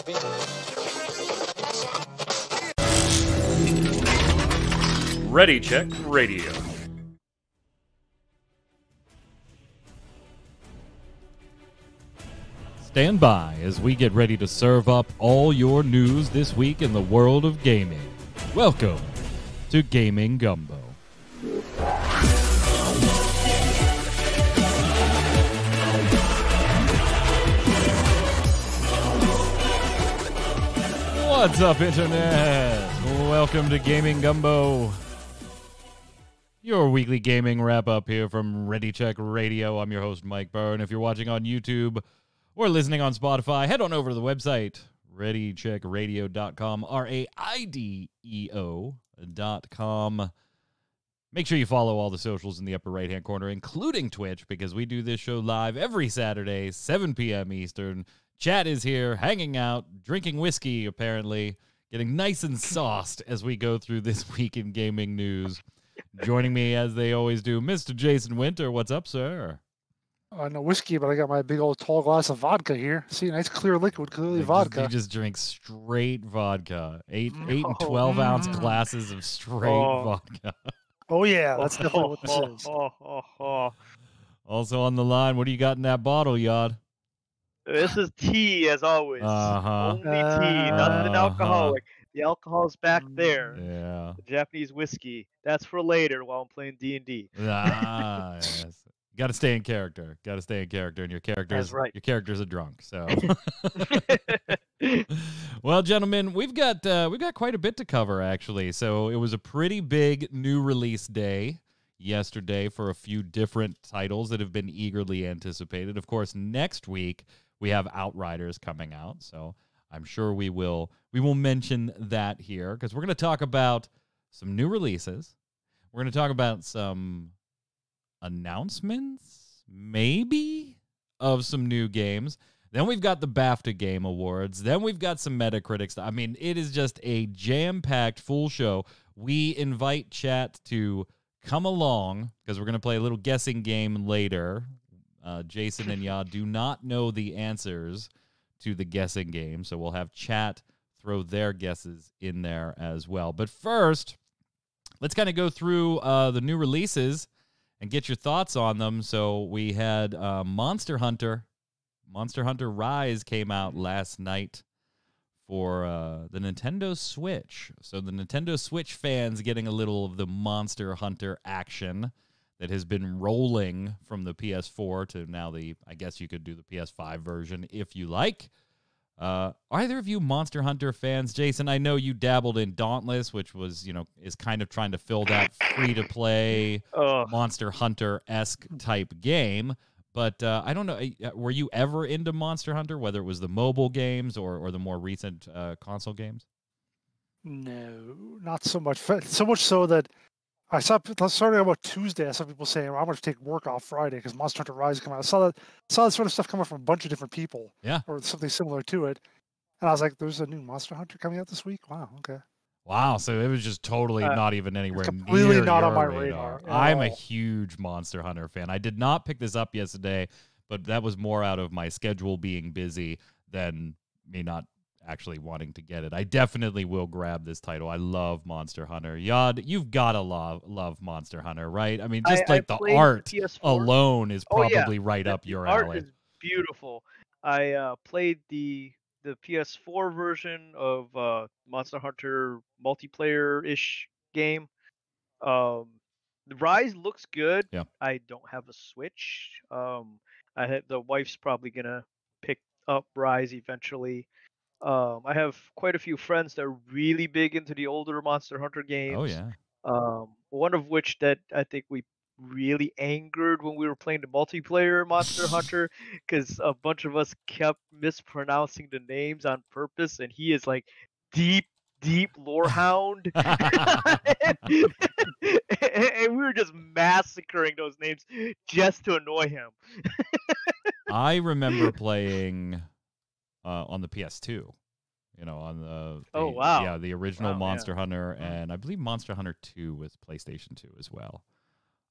Ready Check Radio. Stand by as we get ready to serve up all your news this week in the world of gaming. Welcome to Gaming Gumbo. What's up, Internet? Welcome to Gaming Gumbo, your weekly gaming wrap-up here from Ready Check Radio. I'm your host, Mike Byrne. If you're watching on YouTube or listening on Spotify, head on over to the website, readycheckradio.com, RAIDEO.com. Make sure you follow all the socials in the upper right-hand corner, including Twitch, because we do this show live every Saturday, 7 p.m. Eastern. Chat is here, hanging out, drinking whiskey, apparently, getting nice and sauced as we go through this week in gaming news. Joining me, as they always do, Mr. Jason Winter. What's up, sir? No whiskey, but I got my big old tall glass of vodka here. See, nice clear liquid, clearly vodka. You just drink straight vodka. 8 and 12-ounce glasses of straight vodka. Oh, yeah, that's definitely what this is. Also on the line, what do you got in that bottle, Yod? This is tea, as always. Only tea, nothing alcoholic. The alcohol's back there. Yeah. The Japanese whiskey. That's for later while I'm playing D&D. Yes. Got to stay in character. And your character's right. Your character's a drunk. So, well, gentlemen, we've got quite a bit to cover actually. So it was a pretty big new release day yesterday for a few different titles that have been eagerly anticipated. Of course, next week we have Outriders coming out. So I'm sure we will mention that here because we're going to talk about some new releases. We're going to talk about some announcements, maybe, of some new games. Then we've got the BAFTA Game Awards. Then we've got some Metacritic. I mean, it is just a jam-packed full show. We invite chat to come along because we're going to play a little guessing game later. Jason and Yad do not know the answers to the guessing game, so we'll have chat throw their guesses in there as well. But first, let's kind of go through the new releases and get your thoughts on them. So we had Monster Hunter. Monster Hunter Rise came out last night for the Nintendo Switch. So the Nintendo Switch fans getting a little of the Monster Hunter action that has been rolling from the PS4 to now I guess you could do the PS5 version if you like. Are either of you Monster Hunter fans? Jason, I know you dabbled in Dauntless, which was, is kind of trying to fill that free-to-play Monster Hunter-esque type game. But I don't know, were you ever into Monster Hunter, whether it was the mobile games or the more recent console games? No, not so much. So much so that I saw, starting about Tuesday, I saw people saying, well, I'm going to take work off Friday because Monster Hunter Rise is coming out. I saw that sort of stuff coming from a bunch of different people. Yeah. Or something similar to it. And I was like, there's a new Monster Hunter coming out this week? Wow, okay. Wow, so it was just totally not even anywhere completely near not your on my radar. radar. I'm a huge Monster Hunter fan. I did not pick this up yesterday, but that was more out of my schedule being busy than me not actually wanting to get it. I definitely will grab this title. I love Monster Hunter. Yad, you've got to love Monster Hunter, right? I mean, just the art alone is probably right up your alley. Art is beautiful. I played the PS4 version of Monster Hunter multiplayer-ish game. The Rise looks good. Yeah. I don't have a Switch. The wife's probably gonna pick up Rise eventually. I have quite a few friends that are really big into the older Monster Hunter games. Oh, yeah. One of which that I think we really angered when we were playing the multiplayer Monster Hunter because a bunch of us kept mispronouncing the names on purpose, and he is like deep lore hound. And we were just massacring those names just to annoy him. I remember playing on the PS2, on the the original Monster Hunter, and I believe Monster Hunter 2 was PlayStation 2 as well.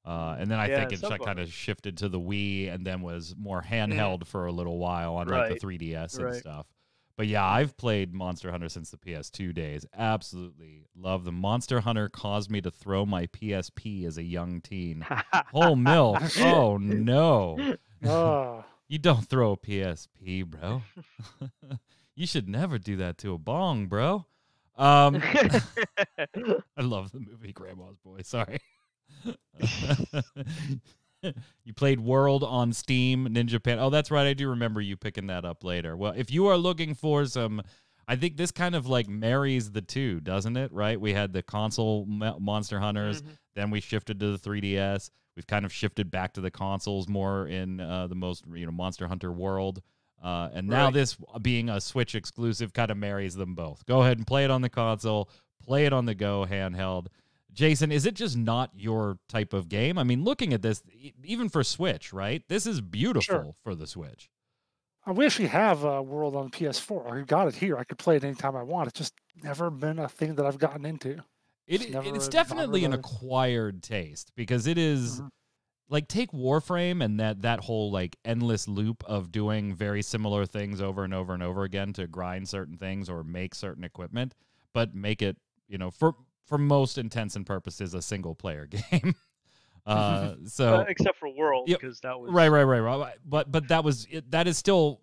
And then I think it kind of shifted to the Wii and then was more handheld for a little while on like the 3DS and stuff. But yeah, I've played Monster Hunter since the PS2 days. Absolutely love them. Monster Hunter caused me to throw my PSP as a young teen. Whole milk. Oh no. Oh, You don't throw a PSP, bro. You should never do that to a bong, bro. I love the movie Grandma's Boy. Sorry. You played World on Steam, Ninja Pan. Oh, that's right. I do remember you picking that up later. Well, if you are looking for some, I think this kind of like marries the two, doesn't it? Right? We had the console Monster Hunters, then we shifted to the 3DS. We've kind of shifted back to the consoles more in the most, Monster Hunter World. And now this being a Switch exclusive kind of marries them both. Go ahead and play it on the console, play it on the go handheld. Jason, is it just not your type of game? I mean, looking at this, even for Switch, right? This is beautiful for the Switch. we actually have a World on PS4. I got it here. I could play it anytime I want. It's just never been a thing that I've gotten into. It's definitely an acquired taste because it is like take Warframe and that whole like endless loop of doing very similar things over and over and over again to grind certain things or make certain equipment, but make it, for most intents and purposes, a single player game. So except for World, because that was right. But that is still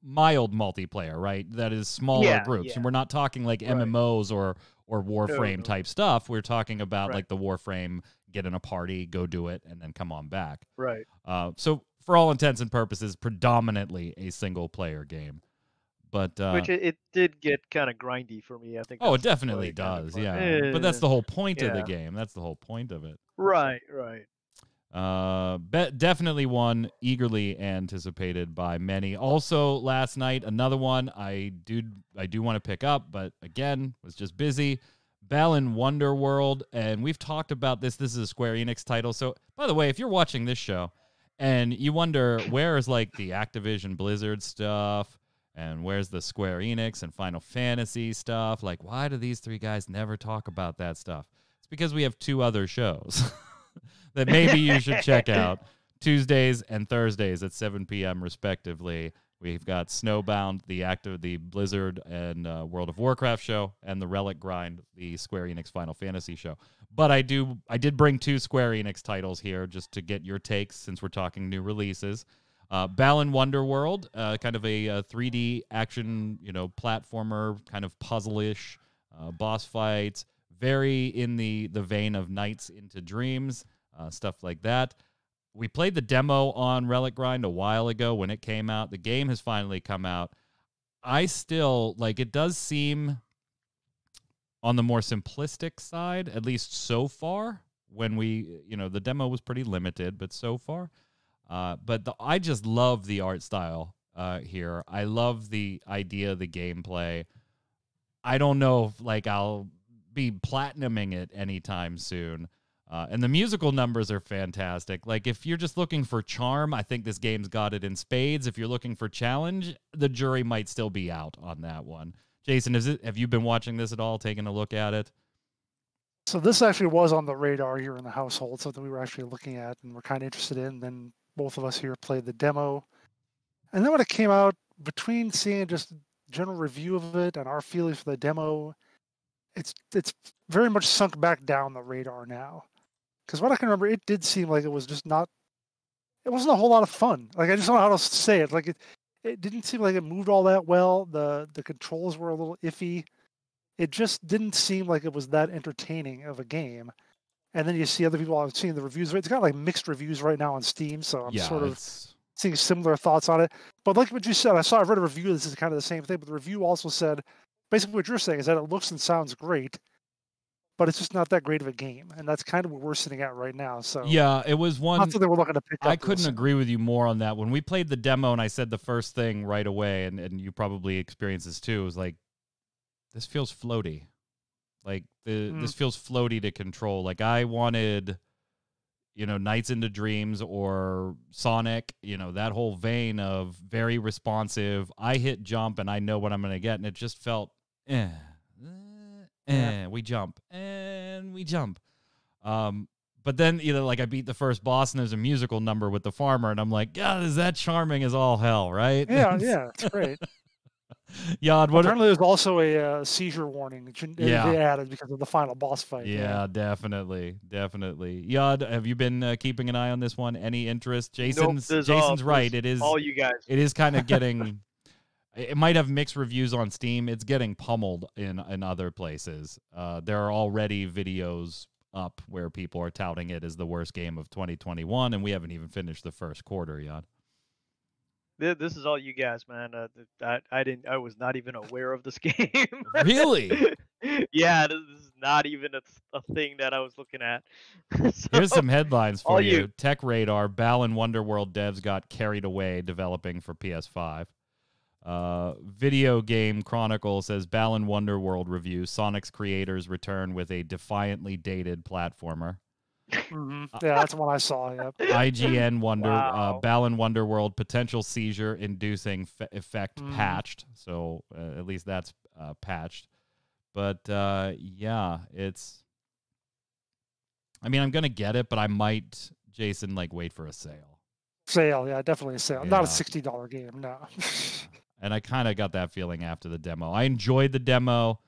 mild multiplayer, right? That is smaller groups, and we're not talking like MMOs or Warframe type stuff. We're talking about like the Warframe, get in a party, go do it, and then come on back. Right. So for all intents and purposes, predominantly a single player game. But which it did get kind of grindy for me, I think. Oh, it definitely does, yeah. But that's the whole point of the game. That's the whole point of it. Right. Definitely one eagerly anticipated by many. Also, last night, another one I do want to pick up, but again, was just busy. Balan Wonderworld, and we've talked about this. This is a Square Enix title. So, by the way, if you're watching this show and you wonder where is like the Activision Blizzard stuff, and where's the Square Enix and Final Fantasy stuff? Like, why do these three guys never talk about that stuff? It's because we have two other shows that maybe you should check out. Tuesdays and Thursdays at 7 p.m. respectively. We've got Snowbound, the Blizzard and World of Warcraft show, and the Relic Grind, the Square Enix Final Fantasy show. But I did bring two Square Enix titles here just to get your takes since we're talking new releases. Balan Wonderworld, kind of a 3D action, platformer, kind of puzzle-ish, boss fights, very in the vein of Nights into Dreams, stuff like that. We played the demo on Relic Grind a while ago when it came out. The game has finally come out. I still, it does seem on the more simplistic side, at least so far, when the demo was pretty limited, but so far. I just love the art style here. I love the idea of the gameplay. I don't know if I'll be platinuming it anytime soon. And the musical numbers are fantastic. If you're just looking for charm, I think this game's got it in spades. If you're looking for challenge, the jury might still be out on that one. Jason, have you been watching this at all, taking a look at it? So this actually was on the radar here in the household, something we were actually looking at and we're kind of interested in. Then both of us here played the demo. And then when it came out, between seeing just general review of it and our feelings for the demo, it's very much sunk back down the radar now. Because what I can remember, it did seem like it was just not, it wasn't a whole lot of fun. I just don't know how to say it. It didn't seem like it moved all that well. The controls were a little iffy. It just didn't seem like it was that entertaining of a game. And then you see other people, I'm seeing the reviews. It's got mixed reviews right now on Steam, so I'm sort of seeing similar thoughts on it. But like what you said, I read a review. This is kind of the same thing, but the review also said basically what you're saying is that it looks and sounds great, but it's just not that great of a game, and that's kind of what we're sitting at right now. So yeah, it was one. That's what they were looking to pick up. I couldn't agree with you more on that. When we played the demo, and I said the first thing right away, and you probably experienced this too, was this feels floaty. This feels floaty to control. I wanted, Nights into Dreams or Sonic, that whole vein of very responsive. I hit jump and I know what I'm going to get, and it just felt we jump and we jump. But then I beat the first boss and there's a musical number with the farmer and I'm like, God, is that charming as all hell, right? Yeah, it's great. Yod, what? Apparently, there's also a seizure warning. Yeah. They added because of the final boss fight. Yeah, definitely. Yod, have you been keeping an eye on this one? Any interest? Jason's right. It is all you guys. It is kind of getting. It might have mixed reviews on Steam. It's getting pummeled in other places. There are already videos up where people are touting it as the worst game of 2021, and we haven't even finished the first quarter yet. This is all you guys, man. I was not even aware of this game. Really? Yeah, this is not even a thing that I was looking at. So, Here's some headlines for all you. Tech Radar, Balan Wonderworld devs got carried away developing for PS5. Video Game Chronicle says Balan Wonderworld review, Sonic's creators return with a defiantly dated platformer. Mm-hmm. Yeah, that's the one I saw. Yep. IGN Wow. Balan Wonderworld potential seizure inducing effect patched. So at least that's patched. But yeah, it's. I mean, I'm gonna get it, but I might, Jason, like wait for a sale. Sale, yeah, definitely a sale. Yeah. Not a $60 game, no. And I kind of got that feeling after the demo. I enjoyed the demo.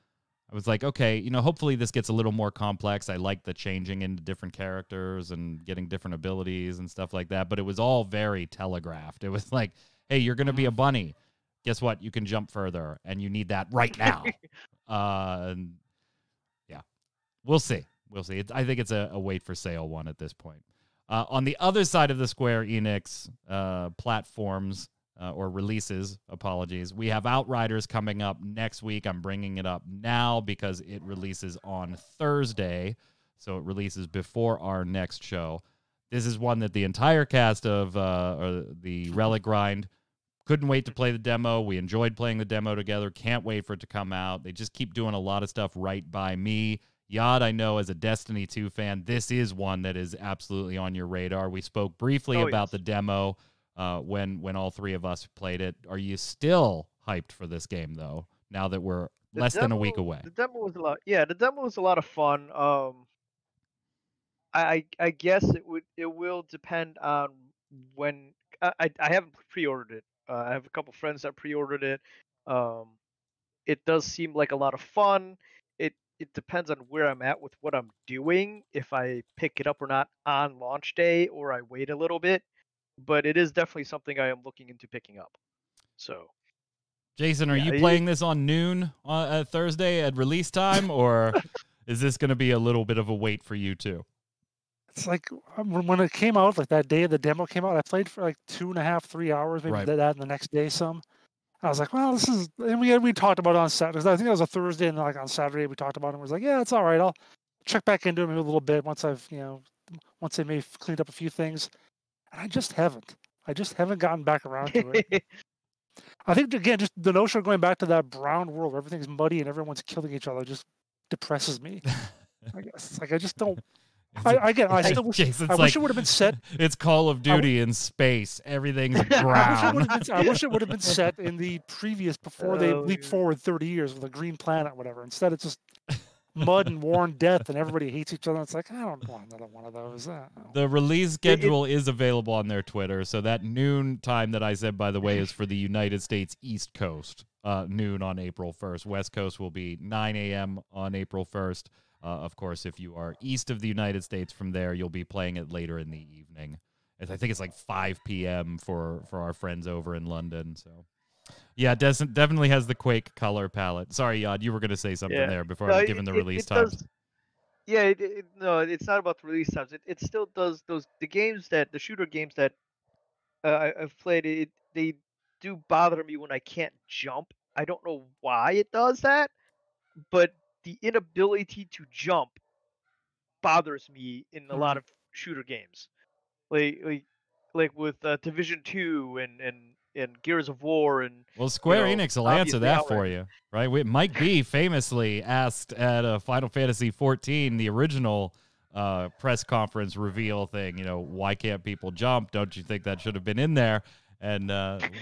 I was like, okay, hopefully this gets a little more complex. I like the changing into different characters and getting different abilities and stuff like that. But it was all very telegraphed. It was like, hey, you're going to be a bunny. Guess what? You can jump further, and you need that right now. And yeah, we'll see. We'll see. I think it's a wait for sale one at this point. On the other side of the Square Enix platforms, or releases, apologies. We have Outriders coming up next week. I'm bringing it up now because it releases on Thursday, so it releases before our next show. This is one that the entire cast of or the Relic Grind couldn't wait to play the demo. We enjoyed playing the demo together. Can't wait for it to come out. They just keep doing a lot of stuff right by me. Yod, I know as a Destiny 2 fan, this is one that is absolutely on your radar. We spoke briefly about the demo. When all three of us played it. Are you still hyped for this game though? Now that we're less than a week away. The demo was a lot. Yeah, the demo was a lot of fun. I guess it will depend on when. I haven't pre-ordered it. I have a couple friends that pre-ordered it. It does seem like a lot of fun. It depends on where I'm at with what I'm doing, if I pick it up or not on launch day, or I wait a little bit. But it is definitely something I am looking into picking up. So, Jason, are you playing this on noon on Thursday at release time, or is this going to be a little bit of a wait for you too? It's like when it came out, like that day the demo came out, I played for like 2.5, 3 hours, maybe that, and the next day some. I was like, well, this is, and we talked about it on Saturday. I think it was a Thursday, and then like on Saturday we talked about it. And was like, yeah, it's all right. I'll check back into it maybe a little bit once I've once they may have cleaned up a few things. And I just haven't gotten back around to it. I think, again, just the notion of going back to that brown world where everything's muddy and everyone's killing each other just depresses me. I guess it's like I just don't. I still wish, I wish it would have been set. It's Call of Duty in space. Everything's brown. I wish it would have been set in the previous, before they leap forward 30 years with a green planet or whatever. Instead, it's just mud and war and death, and everybody hates each other. It's like, I don't want another one of those. The release schedule is available on their Twitter. So that noon time that I said, by the way, is for the United States East Coast, noon on April 1st. West Coast will be 9 a.m. on April 1st. Of course, if you are east of the United States from there, you'll be playing it later in the evening. I think it's like 5 p.m. for our friends over in London. So, yeah, definitely has the Quake color palette. Sorry, Yod, you were going to say something there before I was given the release times. Yeah, no, it's not about the release times. It still does the shooter games that I've played. They do bother me when I can't jump. I don't know why it does that, but the inability to jump bothers me in a lot of shooter games, like with Division 2 and Gears of War and. Well, Square Enix will answer that for you, right? Mike B famously asked at Final Fantasy XIV, the original press conference reveal thing, why can't people jump? Don't you think that should have been in there? And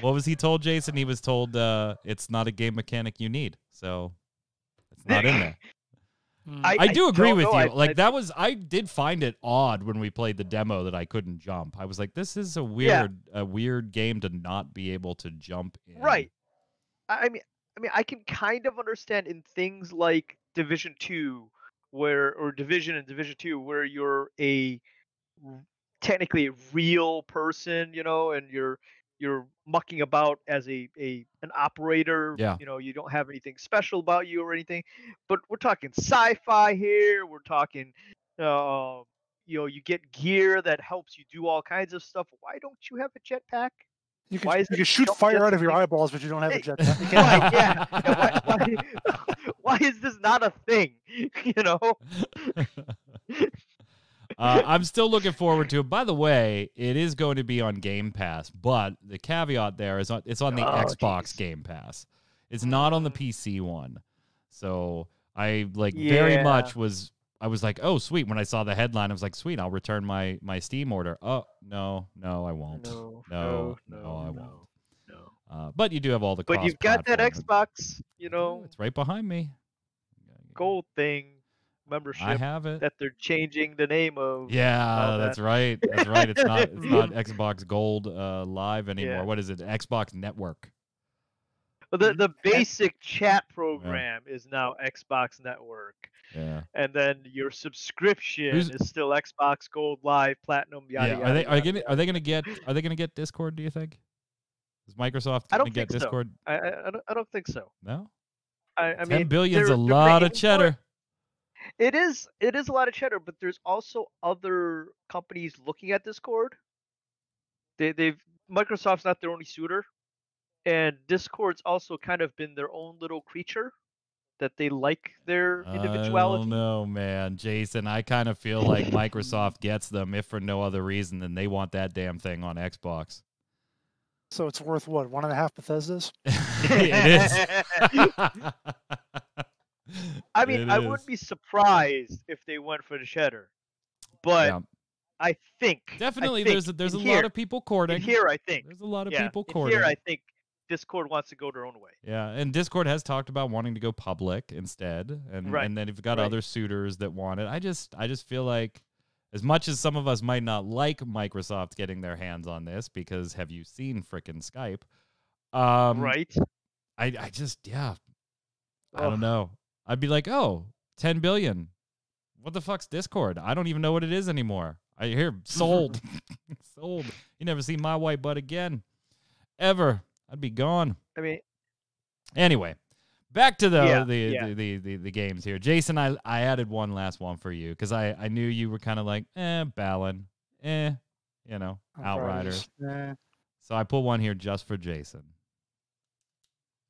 what was he told, Jason? He was told it's not a game mechanic you need, so it's not in there. I do agree with you. I did find it odd when we played the demo that I couldn't jump. I was like, this is a weird game to not be able to jump in. Right. I mean, I mean, I can kind of understand in things like Division 2 or Division and Division 2 where you're r- technically a real person, and you're mucking about as an operator. Yeah. You don't have anything special about you or anything. But we're talking sci-fi here. We're talking, uh, you get gear that helps you do all kinds of stuff. Why don't you have a jetpack? You can Why is you it can shoot jump fire just out of your like eyeballs, but you don't have a eh, jetpack. You right? can't. Yeah. Yeah. Why is this not a thing? You know. I'm still looking forward to it. By the way, it is going to be on Game Pass, but the caveat there is it's on the Xbox Jeez. Game Pass. It's not on the PC one. So I very much I was like, oh sweet. When I saw the headline, I was like, sweet, I'll return my Steam order. Oh no, I won't. No, I won't. no. But you do have all the But you've got that cross-platform. Xbox, It's right behind me. Gold thing I membership have it. that they're changing the name of. Yeah, that's right. That's right. It's not Xbox Gold Live anymore. Yeah. What is it? Xbox Network. Well, the basic chat program is now Xbox Network, Yeah. and then your subscription is still Xbox Gold Live, Platinum, yada Yeah. yada. Are they gonna get Discord? Do you think? Is Microsoft I gonna don't get think so. Discord? I don't think so. No. I 10 mean, billion's a they're lot of paying for it. cheddar. It is a lot of cheddar, but there's also other companies looking at Discord. They've Microsoft's not their only suitor, and Discord's also kind of been their own little creature that they like their individuality. I don't know, man. Jason, I kind of feel like Microsoft gets them, if for no other reason than they want that damn thing on Xbox. So it's worth what, 1.5 Bethesdas? It is. I mean, I wouldn't be surprised if they went for the cheddar, but yeah. I think Definitely there's a lot of people courting. Here, I think there's a lot of yeah, people courting. Here, I think Discord wants to go their own way. Yeah, and Discord has talked about wanting to go public instead, and then you've got other suitors that want it. I just feel like, as much as some of us might not like Microsoft getting their hands on this, because have you seen frickin' Skype? Right. I just I don't know. I'd be like, oh, 10 billion. What the fuck's Discord? I don't even know what it is anymore. I hear sold. Sold. You never see my white butt again. Ever. I'd be gone. I mean, anyway, back to the games here. Jason, I added one last one for you because I knew you were kind of like, Balin, Outriders. So I put one here just for Jason.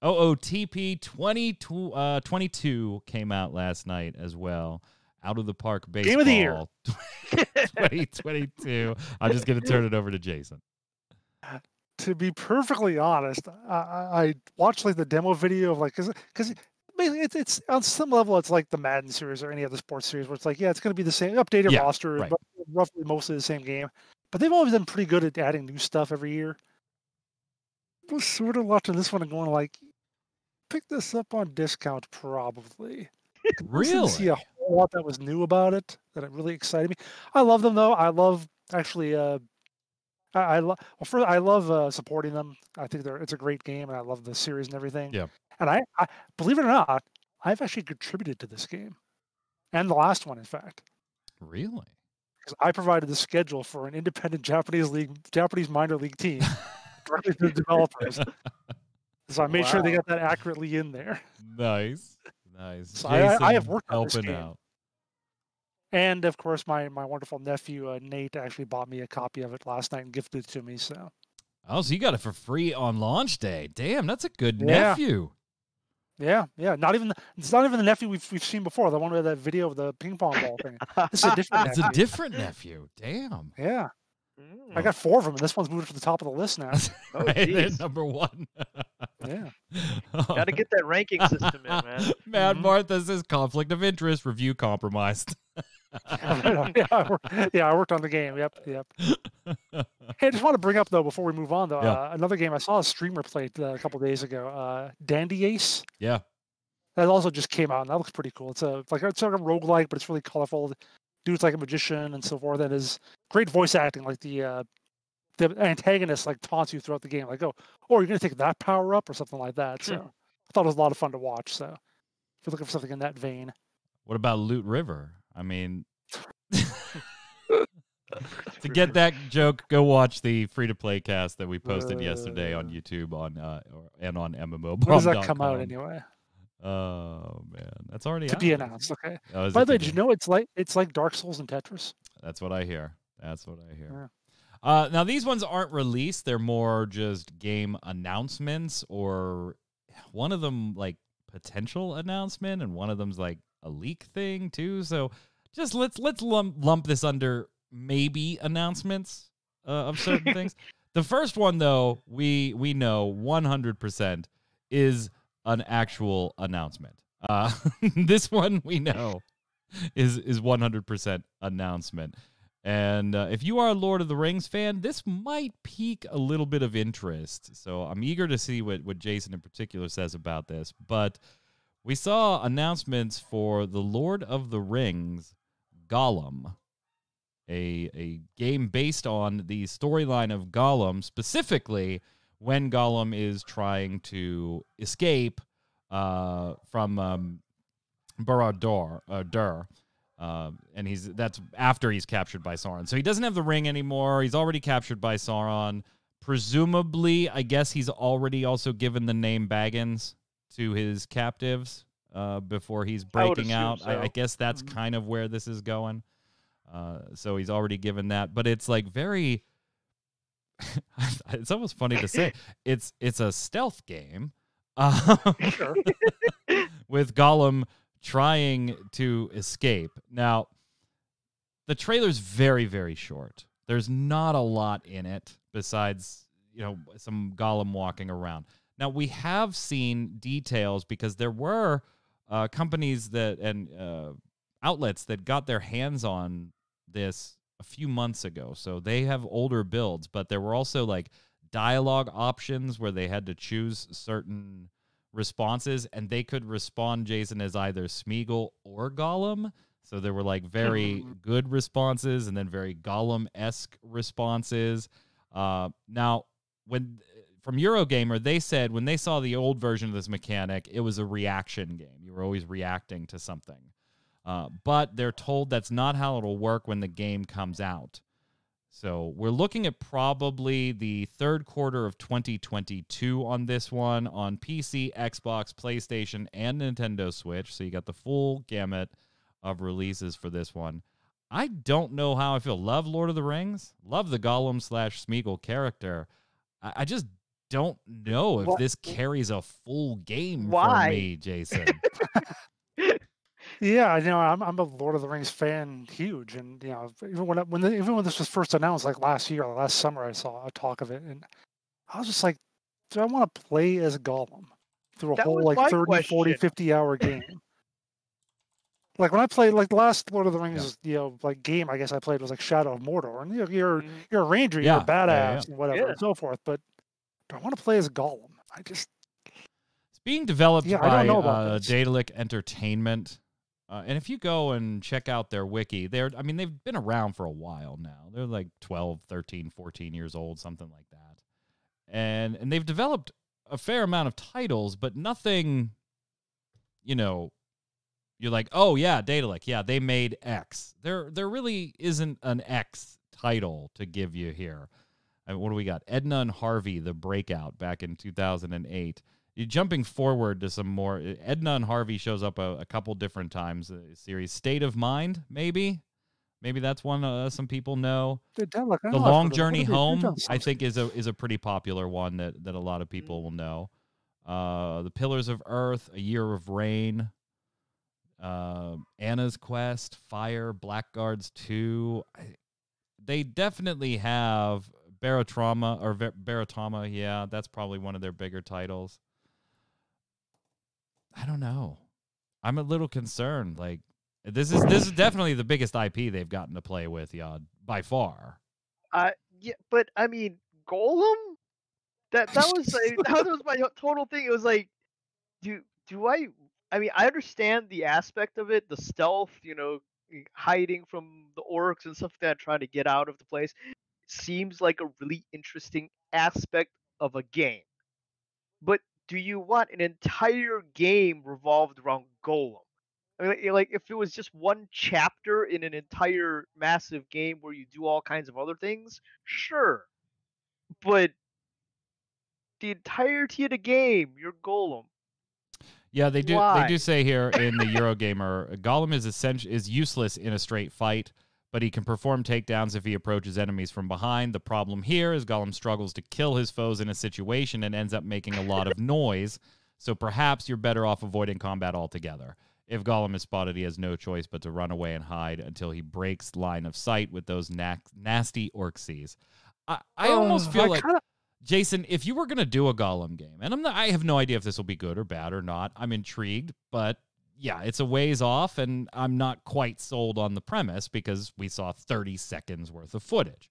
OOTP 2022 came out last night as well. Out of the Park Baseball. Game of the Year. 2022. I'm just going to turn it over to Jason. To be perfectly honest, I watched the demo video of because it's on some level it's like the Madden series or any other sports series where it's it's going to be the same updated roster, but roughly mostly the same game. But they've always been pretty good at adding new stuff every year. I was sort of watching this one and going pick this up on discount probably. Really? I didn't see a whole lot that was new about it that it really excited me. I love them though. I love actually. I love supporting them. I think it's a great game, and I love the series and everything. Yeah. And I believe it or not, I've actually contributed to this game, and the last one, in fact. Really? Because I provided the schedule for an independent Japanese minor league team directly to the developers. So I made sure they got that accurately in there. Nice. So Jason, I have worked on this helping game. out. And of course, my wonderful nephew Nate actually bought me a copy of it last night and gifted it to me. So you got it for free on launch day. Damn, that's a good nephew. Yeah. It's not even the nephew we've seen before. The one with that video of the ping pong ball thing. This is a different nephew. It's a different nephew. Damn. Yeah. I got 4 of them, and this one's moved to the top of the list now. Right, number 1. Yeah. Got to get that ranking system in, man. Mad Martha says conflict of interest, review compromised. I worked on the game. Yep. Hey, I just want to bring up though before we move on though, another game I saw a streamer play a couple days ago. Dandy Ace. Yeah. That also just came out, and that looks pretty cool. It's like a roguelike, but it's really colorful. Dude's like a magician and so forth, and is great voice acting. Like the antagonist taunts you throughout the game, like, "Oh, you're gonna take that power up" or something like that. So I thought it was a lot of fun to watch. So if you're looking for something in that vein, What about Loot River? I mean, to get that joke, go watch the free-to-play cast that we posted yesterday on YouTube and on MMOBomb.com. when does that come out anyway? Oh man, that's already To out. be announced. Okay. Oh, By the way, did you know it's like Dark Souls and Tetris? That's what I hear. That's what I hear. Yeah. Now these ones aren't released; they're more just game announcements, or one of them like potential announcement, and one of them's like a leak thing too. So just let's lump this under maybe announcements of certain things. The first one, though, we know 100% is an actual announcement. This one we know is 100% announcement. And if you are a Lord of the Rings fan, this might pique a little bit of interest. So I'm eager to see what Jason in particular says about this. But we saw announcements for the Lord of the Rings Gollum, a game based on the storyline of Gollum, specifically when Gollum is trying to escape from Barad-dûr. And that's after he's captured by Sauron. So he doesn't have the ring anymore. He's already captured by Sauron. Presumably, I guess he's already also given the name Baggins to his captives before he's breaking out. So. I guess that's kind of where this is going. So he's already given that. But it's like very... it's almost funny to say. It's a stealth game with Gollum trying to escape. Now, the trailer's very, very short. There's not a lot in it besides, some Gollum walking around. Now, we have seen details because there were companies and outlets that got their hands on this a few months ago. So they have older builds, but there were also like dialogue options where they had to choose certain responses, and they could respond, Jason, as either Smeagol or Gollum. So there were like very good responses and then very Gollum-esque responses. Now, from Eurogamer, they said when they saw the old version of this mechanic, it was a reaction game. You were always reacting to something. But they're told that's not how it'll work when the game comes out. So we're looking at probably the third quarter of 2022 on this one on PC, Xbox, PlayStation, and Nintendo Switch. So you got the full gamut of releases for this one. I don't know how I feel. Love Lord of the Rings. Love the Gollum/Smeagol character. I just don't know if this carries a full game for me, Jason. Yeah, I'm a Lord of the Rings fan, huge, and even when this was first announced, like last year or last summer, I saw a talk of it, and I was just like, do I want to play as Gollum through a whole like 30, 40, 50-hour game? Like when I played like the last Lord of the Rings, like game I guess I played was like Shadow of Mordor, and you're a ranger, you're a badass and whatever and so forth, but do I want to play as Gollum? It's being developed by Daedalic Entertainment. And if you go and check out their wiki, they've been around for a while now. They're like 12, 13, 14 years old, something like that. And they've developed a fair amount of titles, but nothing, you're like, oh yeah, Daedalic, yeah, they made X. There really isn't an X title to give you here. What do we got? Edna and Harvey, The Breakout, back in 2008. You're jumping forward to some more. Edna and Harvey shows up a couple different times. The series State of Mind, maybe that's one some people know. The Long Journey Home, I think, is a pretty popular one that a lot of people will know. The Pillars of Earth, A Year of Rain, Anna's Quest, Fire, Blackguards 2. They definitely have Baratama. Yeah, that's probably one of their bigger titles. I don't know. I'm a little concerned. Like this is definitely the biggest IP they've gotten to play with, by far. Yeah, but I mean, Gollum. That was my total thing. It was like, do I? I mean, I understand the aspect of it, the stealth, hiding from the orcs and stuff like that, trying to get out of the place. Seems like a really interesting aspect of a game. But do you want an entire game revolved around Golem? I mean, like if it was just one chapter in an entire massive game where you do all kinds of other things, sure. But the entirety of the game, you're Golem. Yeah, they do. They do Why? say here in the Eurogamer, Gollum is useless in a straight fight, but he can perform takedowns if he approaches enemies from behind. The problem here is Gollum struggles to kill his foes in a situation and ends up making a lot of noise. So perhaps you're better off avoiding combat altogether. If Gollum is spotted, he has no choice but to run away and hide until he breaks line of sight with those nasty Orcsies. I almost feel like. Jason, if you were going to do a Gollum game, and I have no idea if this will be good or bad or not. I'm intrigued, but yeah, it's a ways off, and I'm not quite sold on the premise because we saw 30 seconds worth of footage.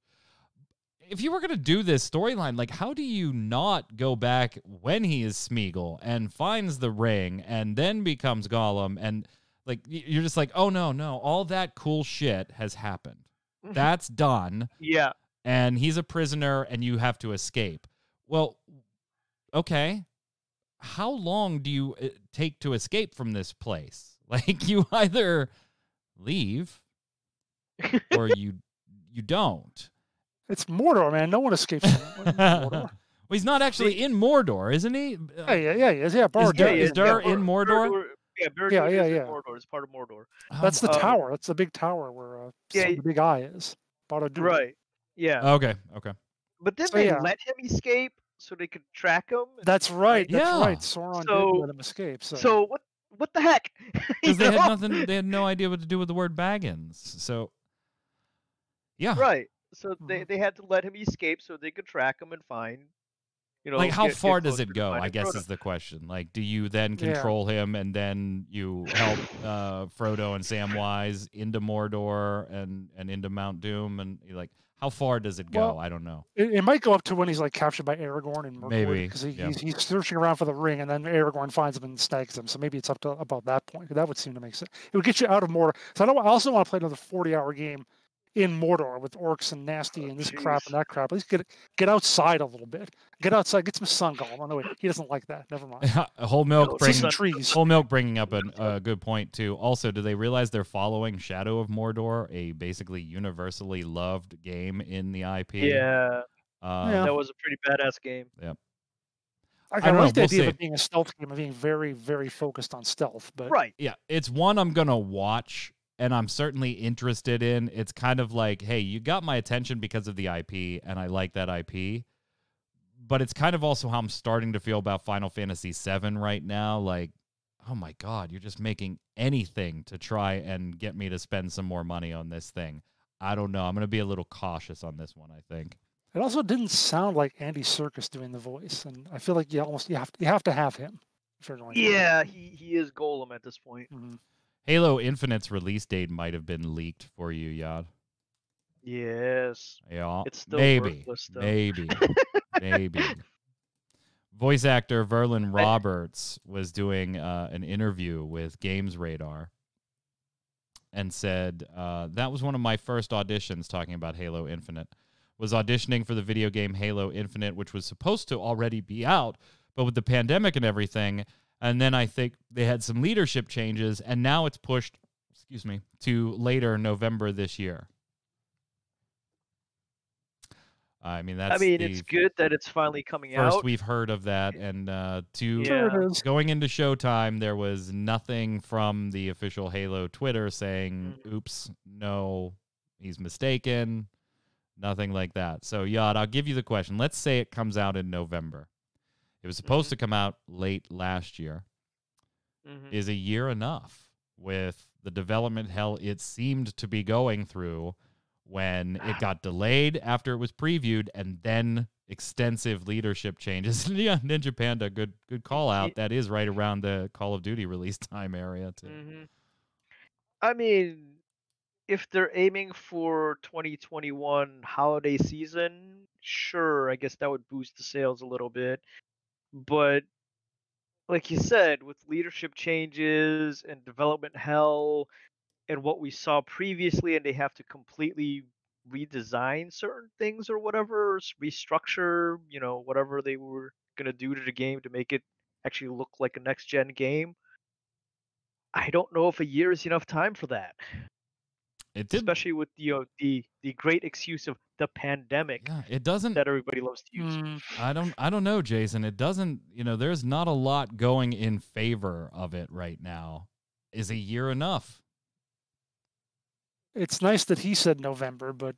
If you were going to do this storyline, like, how do you not go back when he is Smeagol and finds the ring and then becomes Gollum, and like you're just like, oh no, all that cool shit has happened. That's done. Yeah. And he's a prisoner and you have to escape. Well, okay. How long do you take to escape from this place? Like, you either leave or you don't. It's Mordor, man. No one escapes from Mordor. Well, he's not actually in Mordor, isn't he? Yeah, he is. Yeah, Barad-dûr. Is Dur in Mordor? Yeah, Barad-dûr is in yeah. Mordor. It's part of Mordor. That's the tower. That's the big tower where the big eye is. Barad-dûr. Right. Yeah. Okay. But then So, they yeah. let him escape so they could track him. That's right. That's Yeah. right. Sauron did let him escape. So what the heck? Because they had nothing. They had no idea what to do with the word Baggins. So yeah. Right. So they had to let him escape so they could track him and find. Like, how get far does closer it to go, finding I guess, Frodo. is the question. Like, do you then control him and then you help Frodo and Samwise into Mordor and into Mount Doom? And, like, how far does it go? Well, I don't know. It might go up to when he's like captured by Aragorn and Mirkwood, Maybe, because yeah. he's searching around for the ring, and then Aragorn finds him and snags him. So maybe it's up to about that point. That would seem to make sense. It would get you out of Mordor. So I also want to play another 40-hour game in Mordor with orcs and nasty and this crap and that crap. At least get outside a little bit. Get outside. Get some sun, Gollum. Oh, no, wait, he doesn't like that. Never mind. Whole Milk trees. Whole Milk bringing up a good point too. Also, do they realize they're following Shadow of Mordor, a basically universally loved game in the IP? Yeah. That was a pretty badass game. Yep. I like the idea of it being a stealth game and being very, very focused on stealth. But yeah, it's one I'm gonna watch. And I'm certainly interested in. It's kind of like, hey, you got my attention because of the IP, and I like that IP. But it's kind of also how I'm starting to feel about Final Fantasy VII right now. Like, oh my God, you're just making anything to try and get me to spend some more money on this thing. I don't know. I'm going to be a little cautious on this one, I think. It also didn't sound like Andy Serkis doing the voice, and I feel like you have to have him if you're going to. Yeah, he is Gollum at this point. Mm-hmm. Halo Infinite's release date might have been leaked for you, Yad. Yes. Yeah. It's still maybe. maybe. Voice actor Verlin Roberts was doing an interview with Games Radar and said, that was one of my first auditions, talking about Halo Infinite. Was auditioning for the video game Halo Infinite, which was supposed to already be out, but with the pandemic and everything. And then I think they had some leadership changes, and now it's pushed, to later November this year. I mean, it's good that it's finally coming out. First we've heard of that, and going into Showtime, there was nothing from the official Halo Twitter saying, oops, no, he's mistaken, nothing like that. So, Yad, I'll give you the question. Let's say it comes out in November. It was supposed to come out late last year. Is a year enough with the development hell it seemed to be going through when it got delayed after it was previewed and then extensive leadership changes? Yeah, Ninja Panda, good call out. That is right around the Call of Duty release time area, too. I mean, if they're aiming for 2021 holiday season, sure, I guess that would boost the sales a little bit. But like you said, with leadership changes and development hell and what we saw previously, and they have to completely redesign certain things or whatever, restructure, whatever they were going to do to the game to make it actually look like a next gen game. I don't know if a year is enough time for that, It did. especially with the great excuse of the pandemic Yeah, it doesn't. that everybody loves to use. I don't know, Jason. It doesn't. There's not a lot going in favor of it right now. Is a year enough? It's nice that he said November, but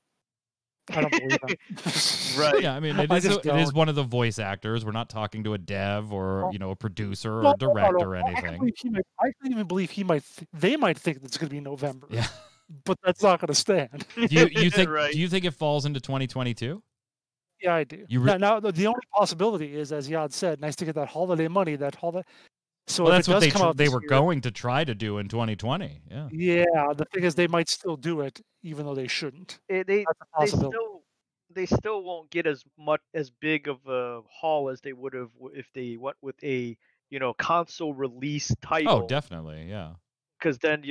I don't believe him. Right. Yeah, I mean, I just it is don't. one of the voice actors. We're not talking to a dev or Well, a producer No, or director or I anything. can't even believe he might. They might think it's going to be November. Yeah. But that's not going to stand. You think? Right. Do you think it falls into 2022? Yeah, I do. Now, the only possibility is, as Yad said, nice to get that holiday money. So Well, if that's it what does come out they this were year, going to try to do in 2020. Yeah. Yeah, the thing is, they might still do it, even though they shouldn't. They That's a possibility. they still won't get as big of a haul as they would have if they went with a console release Oh, title. definitely. Yeah. Because then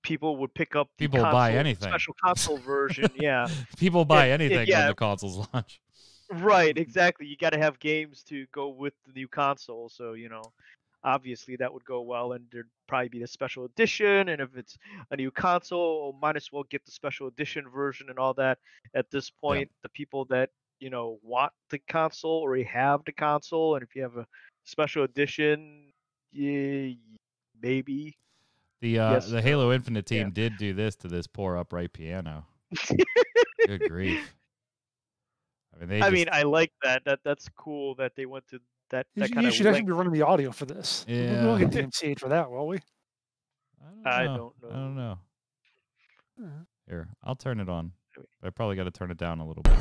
people would pick up the People buy anything. special console version. Yeah. People buy And anything yeah. when the consoles launch. Right, exactly. You got to have games to go with the new console. So, obviously that would go well, and there'd probably be a special edition. And if it's a new console, might as well get the special edition version and all that. At this point, the people that, want the console already have the console. And if you have a special edition, yeah, maybe. Yes, The Halo Infinite team Yeah. did do this to this poor upright piano. Good grief. I mean, I like that. That's cool that they went to that You kind of should actually be running the audio for this. We won't Yeah. get DMCA'd for that, will we? I don't know. I don't know. Here, I'll turn it on. Anyway. I probably got to turn it down a little bit.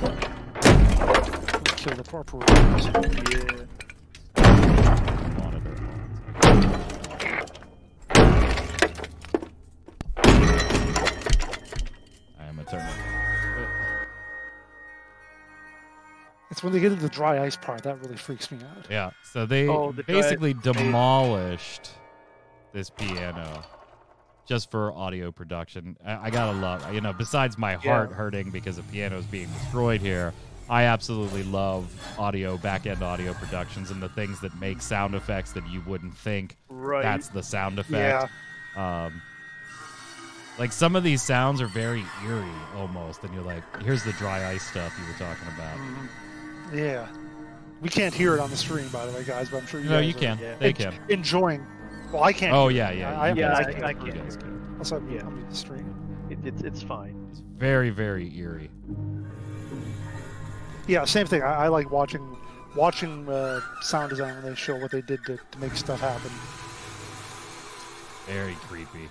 Kill the poor Yeah. Monitor. I'm gonna turn it. It's when they get to the dry ice part that really freaks me out. Yeah, so they The basically drive- demolished this piano just for audio production. I gotta love, besides my heart hurting because the piano's being destroyed here, I absolutely love back-end audio productions and the things that make sound effects that you wouldn't think that's the sound effect. Yeah. Like some of these sounds are very eerie almost, and you're like, here's the dry ice stuff you were talking about. Yeah. We can't hear it on the stream, by the way, guys, but I'm sure you No, guys you are can. They can. enjoying. Well, I can't. Oh, hear yeah. it. You guys I can. can. You guys can. That's why I'm the stream. It's fine. It's very, very eerie. Yeah, same thing. I like watching sound design when they show what they did to make stuff happen. Very creepy.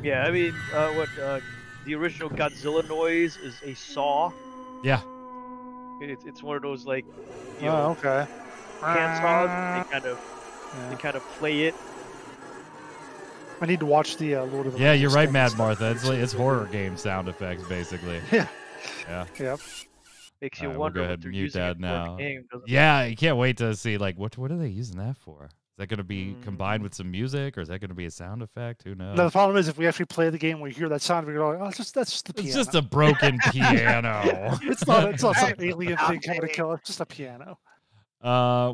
Yeah, I mean, the original Godzilla noise is a saw. Yeah. It's one of those like, Okay. hand saws. They kind of play it. I need to watch the Lord of the Yeah, Rings you're right, thing. Mad Martha. It's horror game sound effects, basically. Yeah. Yeah. Yep. Makes you All right, we'll wonder go what ahead they're and mute using that it for in now. the game, doesn't it? Yeah, you can't wait to see, like, what are they using that for? Is that going to be combined Mm. with some music, or is that going to be a sound effect? Who knows? Now, the problem is, if we actually play the game, we hear that sound, we go, "Oh, that's just the piano." It's just a broken piano. It's not some alien thing coming to kill us. It's just a piano.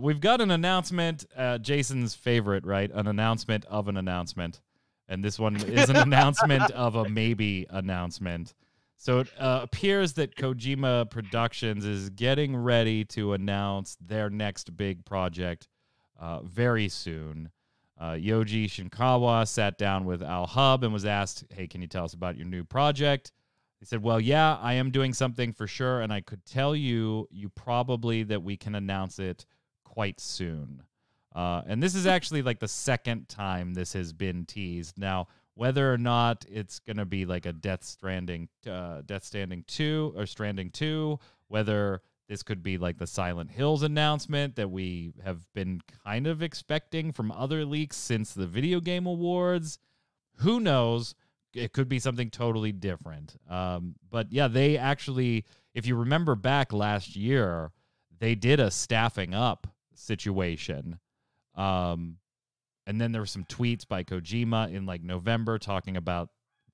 We've got an announcement, Jason's favorite, right? An announcement of an announcement. And this one is an announcement of a maybe announcement. So it appears that Kojima Productions is getting ready to announce their next big project very soon. Yoji Shinkawa sat down with Al Hub and was asked, hey, can you tell us about your new project? He said, well, yeah, I am doing something for sure, and I could tell you probably that we can announce it quite soon. And this is actually like the second time this has been teased. Now, whether or not it's going to be like a Death Stranding 2 or Stranding 2, whether this could be like the Silent Hills announcement that we have been kind of expecting from other leaks since the Video Game Awards, who knows? It could be something totally different. But yeah, they actually, if you remember back last year, they did a staffing up situation. And then there were some tweets by Kojima in like November talking about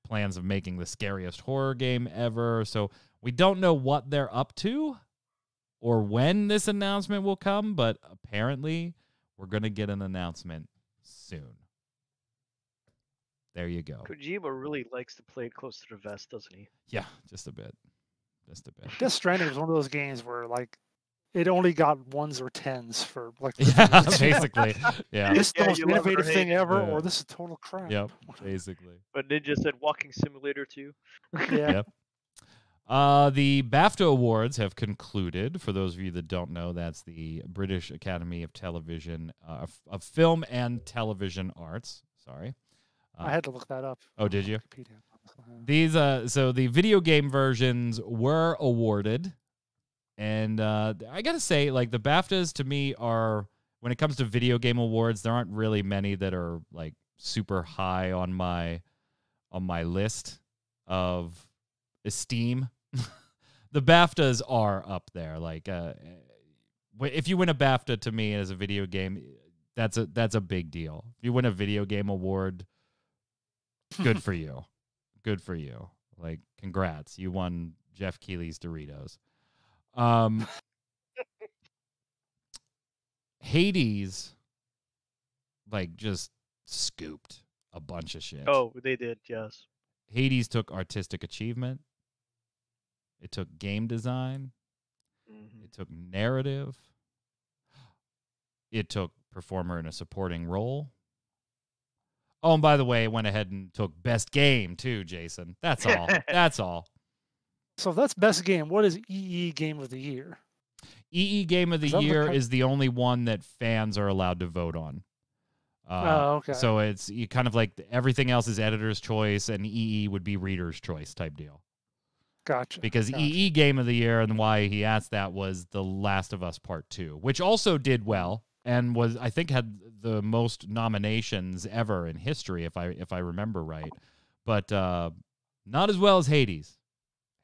plans of making the scariest horror game ever. So we don't know what they're up to or when this announcement will come, but apparently We're going to get an announcement soon. There you go. Kojima really likes to play it close to the vest, doesn't he? Yeah, just a bit. Just a bit. Death Stranding was one of those games where like it only got 1s or 10s for like Yeah, reviews. basically. Yeah. This is the Yeah, most you love it or innovative hate thing it. ever, Yeah. or this is total crap. Yep, basically. But Ninja said Walking Simulator 2. Yeah. Yep. The BAFTA Awards have concluded. For those of you that don't know, that's the British Academy of Television, of Film and Television Arts. Sorry. I had to look that up. Oh, did you? Wikipedia. These, so the video game versions were awarded, and I gotta say, like the BAFTAs to me are, when it comes to video game awards, there aren't really many that are like super high on my list of esteem. The BAFTAs are up there. Like, if you win a BAFTA, to me as a video game, that's a big deal. If you win a video game award, good for you. Good for you. Like, congrats. You won Jeff Keighley's Doritos. Hades, like, just scooped a bunch of shit. Oh, they did, yes. Hades took artistic achievement. It took game design. Mm-hmm. It took narrative. It took performer in a supporting role. Oh, and by the way, it went ahead and took best game too, Jason. That's all. That's all. So if that's best game, what is EE Game of the Year? EE Game of the Is that Year what- is the only one that fans are allowed to vote on. Okay. So it's you kind of like everything else is editor's choice, and EE would be reader's choice type deal. Gotcha. Because gotcha. EE Game of the Year, and why he asked that, was The Last of Us Part 2, which also did well and was, I think, had the most nominations ever in history, if I remember right. But not as well as Hades.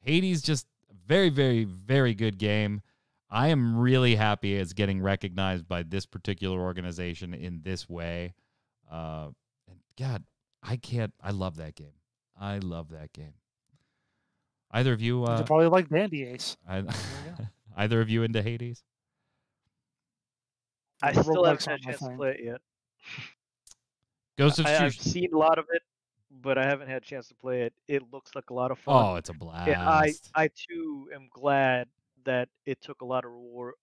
Hades, just very, very, very good game. I am really happy it's getting recognized by this particular organization in this way. And God, I love that game. I love that game. Either of you, You probably like Dandy Ace. either of you into Hades? I The still roguelikes haven't had a aren't my chance to thing. play it yet. Ghost of I've Tsushima. seen a lot of it, but I haven't had a chance to play it. It looks like a lot of fun. Oh, it's a blast. And I too am glad that it took a lot of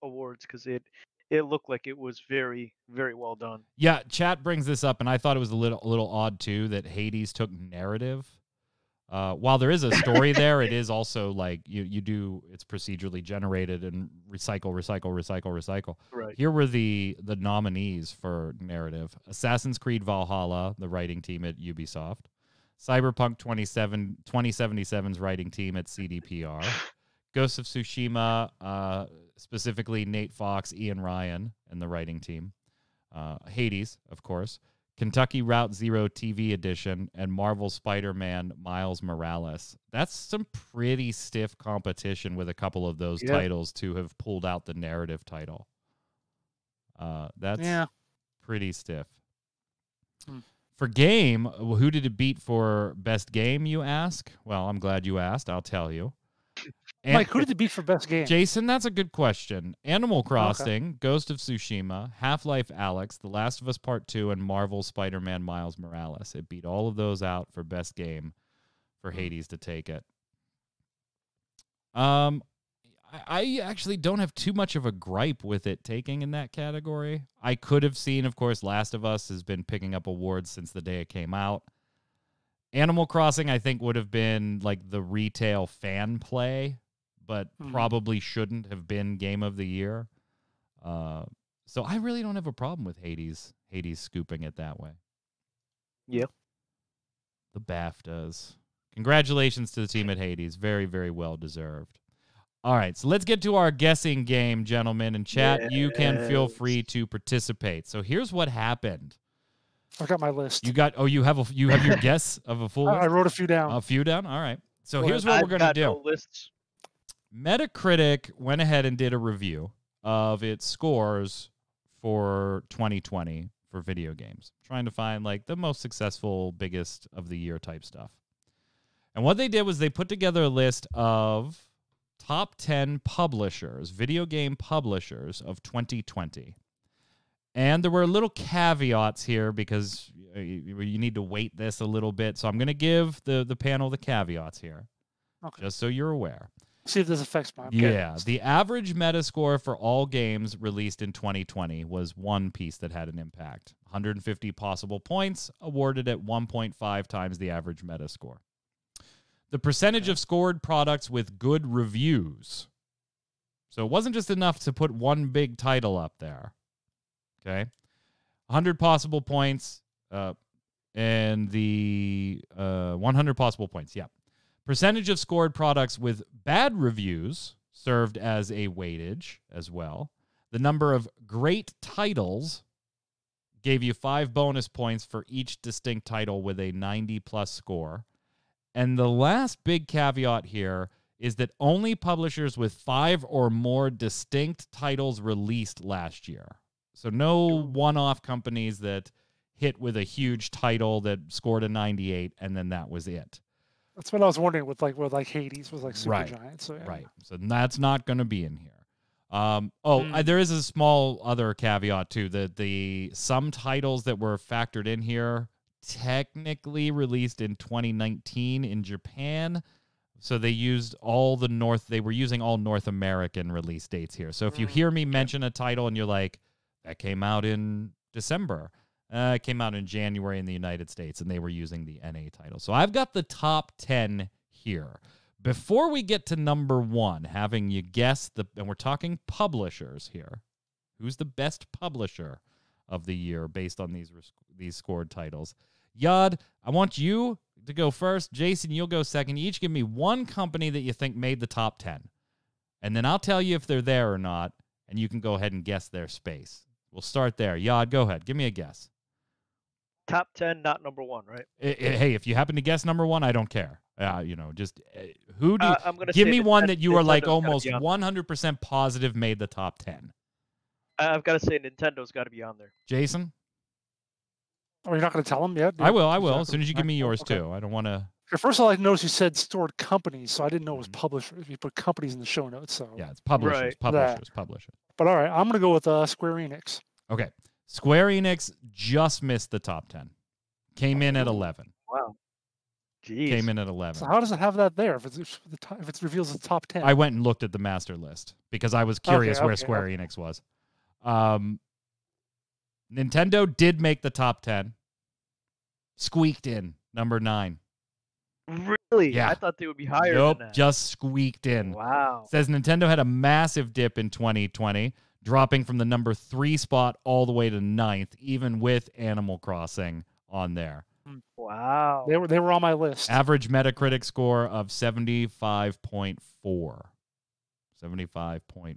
awards because it looked like it was very, very well done. Yeah, chat brings this up, and I thought it was a little odd too that Hades took narrative. While there is a story there, it is also like you do. It's procedurally generated and recycle. Right. Here were the nominees for narrative: Assassin's Creed Valhalla, the writing team at Ubisoft; Cyberpunk 2077's writing team at CDPR; Ghost of Tsushima, specifically Nate Fox, Ian Ryan, and the writing team; Hades, of course; Kentucky Route Zero TV edition, and Marvel Spider-Man Miles Morales. That's some pretty stiff competition with a couple of those titles to have pulled out the narrative title. That's pretty stiff. For game, who did it beat for best game, you ask? Well, I'm glad you asked. I'll tell you. Mike, who did it beat for best game? Jason, that's a good question. Animal Crossing, Ghost of Tsushima, Half-Life Alyx, The Last of Us Part 2, and Marvel Spider-Man Miles Morales. It beat all of those out for best game for Hades to take it. I actually don't have too much of a gripe with it taking in that category. I could have seen, of course, Last of Us has been picking up awards since the day it came out. Animal Crossing, I think, would have been like the retail fan play, but probably shouldn't have been Game of the Year. So I really don't have a problem with Hades scooping it that way. Yep. The BAFTAs. Congratulations to the team at Hades. Very, very well deserved. All right, so let's get to our guessing game, gentlemen. And chat, you can feel free to participate. So here's what happened. I've got my list. You have your guess of a full list? I wrote a few down. A few down? All right. So Go here's ahead. what we're going to do. No lists. Metacritic went ahead and did a review of its scores for 2020 for video games, trying to find like the most successful, biggest of the year type stuff. And what they did was they put together a list of top 10 publishers, video game publishers of 2020. And there were little caveats here because you need to weight this a little bit. So I'm going to give the panel the caveats here, just so you're aware. See if this affects my Yeah, the average Metascore for all games released in 2020 was one piece that had an impact. 150 possible points awarded at 1.5 times the average Metascore. The percentage of scored products with good reviews. So it wasn't just enough to put one big title up there. Okay. 100 possible points and the 100 possible points. Yeah. Percentage of scored products with bad reviews served as a weightage as well. The number of great titles gave you 5 bonus points for each distinct title with a 90-plus score. And the last big caveat here is that only publishers with 5 or more distinct titles released last year. So no one-off companies that hit with a huge title that scored a 98 and then that was it. That's what I was wondering with Hades was like super giant. So yeah. Right. So that's not going to be in here. There is a small other caveat too, that some titles that were factored in here technically released in 2019 in Japan. So they used they were using all North American release dates here. So if you hear me mention a title and you're like, that came out in December, it came out in January in the United States, and they were using the NA title. So I've got the top 10 here. Before we get to number 1, having you guess and we're talking publishers here. Who's the best publisher of the year based on these scored titles? Yad, I want you to go first. Jason, you'll go second. You each give me one company that you think made the top 10. And then I'll tell you if they're there or not, and you can go ahead and guess their space. We'll start there. Yad, go ahead. Give me a guess. Top 10, not number 1, right? Hey, if you happen to guess number 1, I don't care. Who do I'm gonna give say me one that you are like Nintendo's almost gotta be 100% positive made the top 10. I've got to say Nintendo's got to be on there. Jason? Oh, you're not going to tell them yet? I will. As soon as you give me yours too. I don't want to. First of all, I noticed you said stored companies, so I didn't know it was publishers. You put companies in the show notes, so yeah, it's publishers, publishers. But all right, I'm going to go with Square Enix. Okay, Square Enix just missed the top 10. Came in at 11. Wow. Jeez. Came in at 11. So how does it have that there if it reveals the top 10? I went and looked at the master list because I was curious where Square Enix was. Nintendo did make the top 10. Squeaked in, number 9. Really? Yeah. I thought they would be higher Nope, than that. just squeaked in. Wow. Says Nintendo had a massive dip in 2020, dropping from the number 3 spot all the way to 9th, even with Animal Crossing on there. Wow. They were on my list. Average Metacritic score of 75.4. 75.4.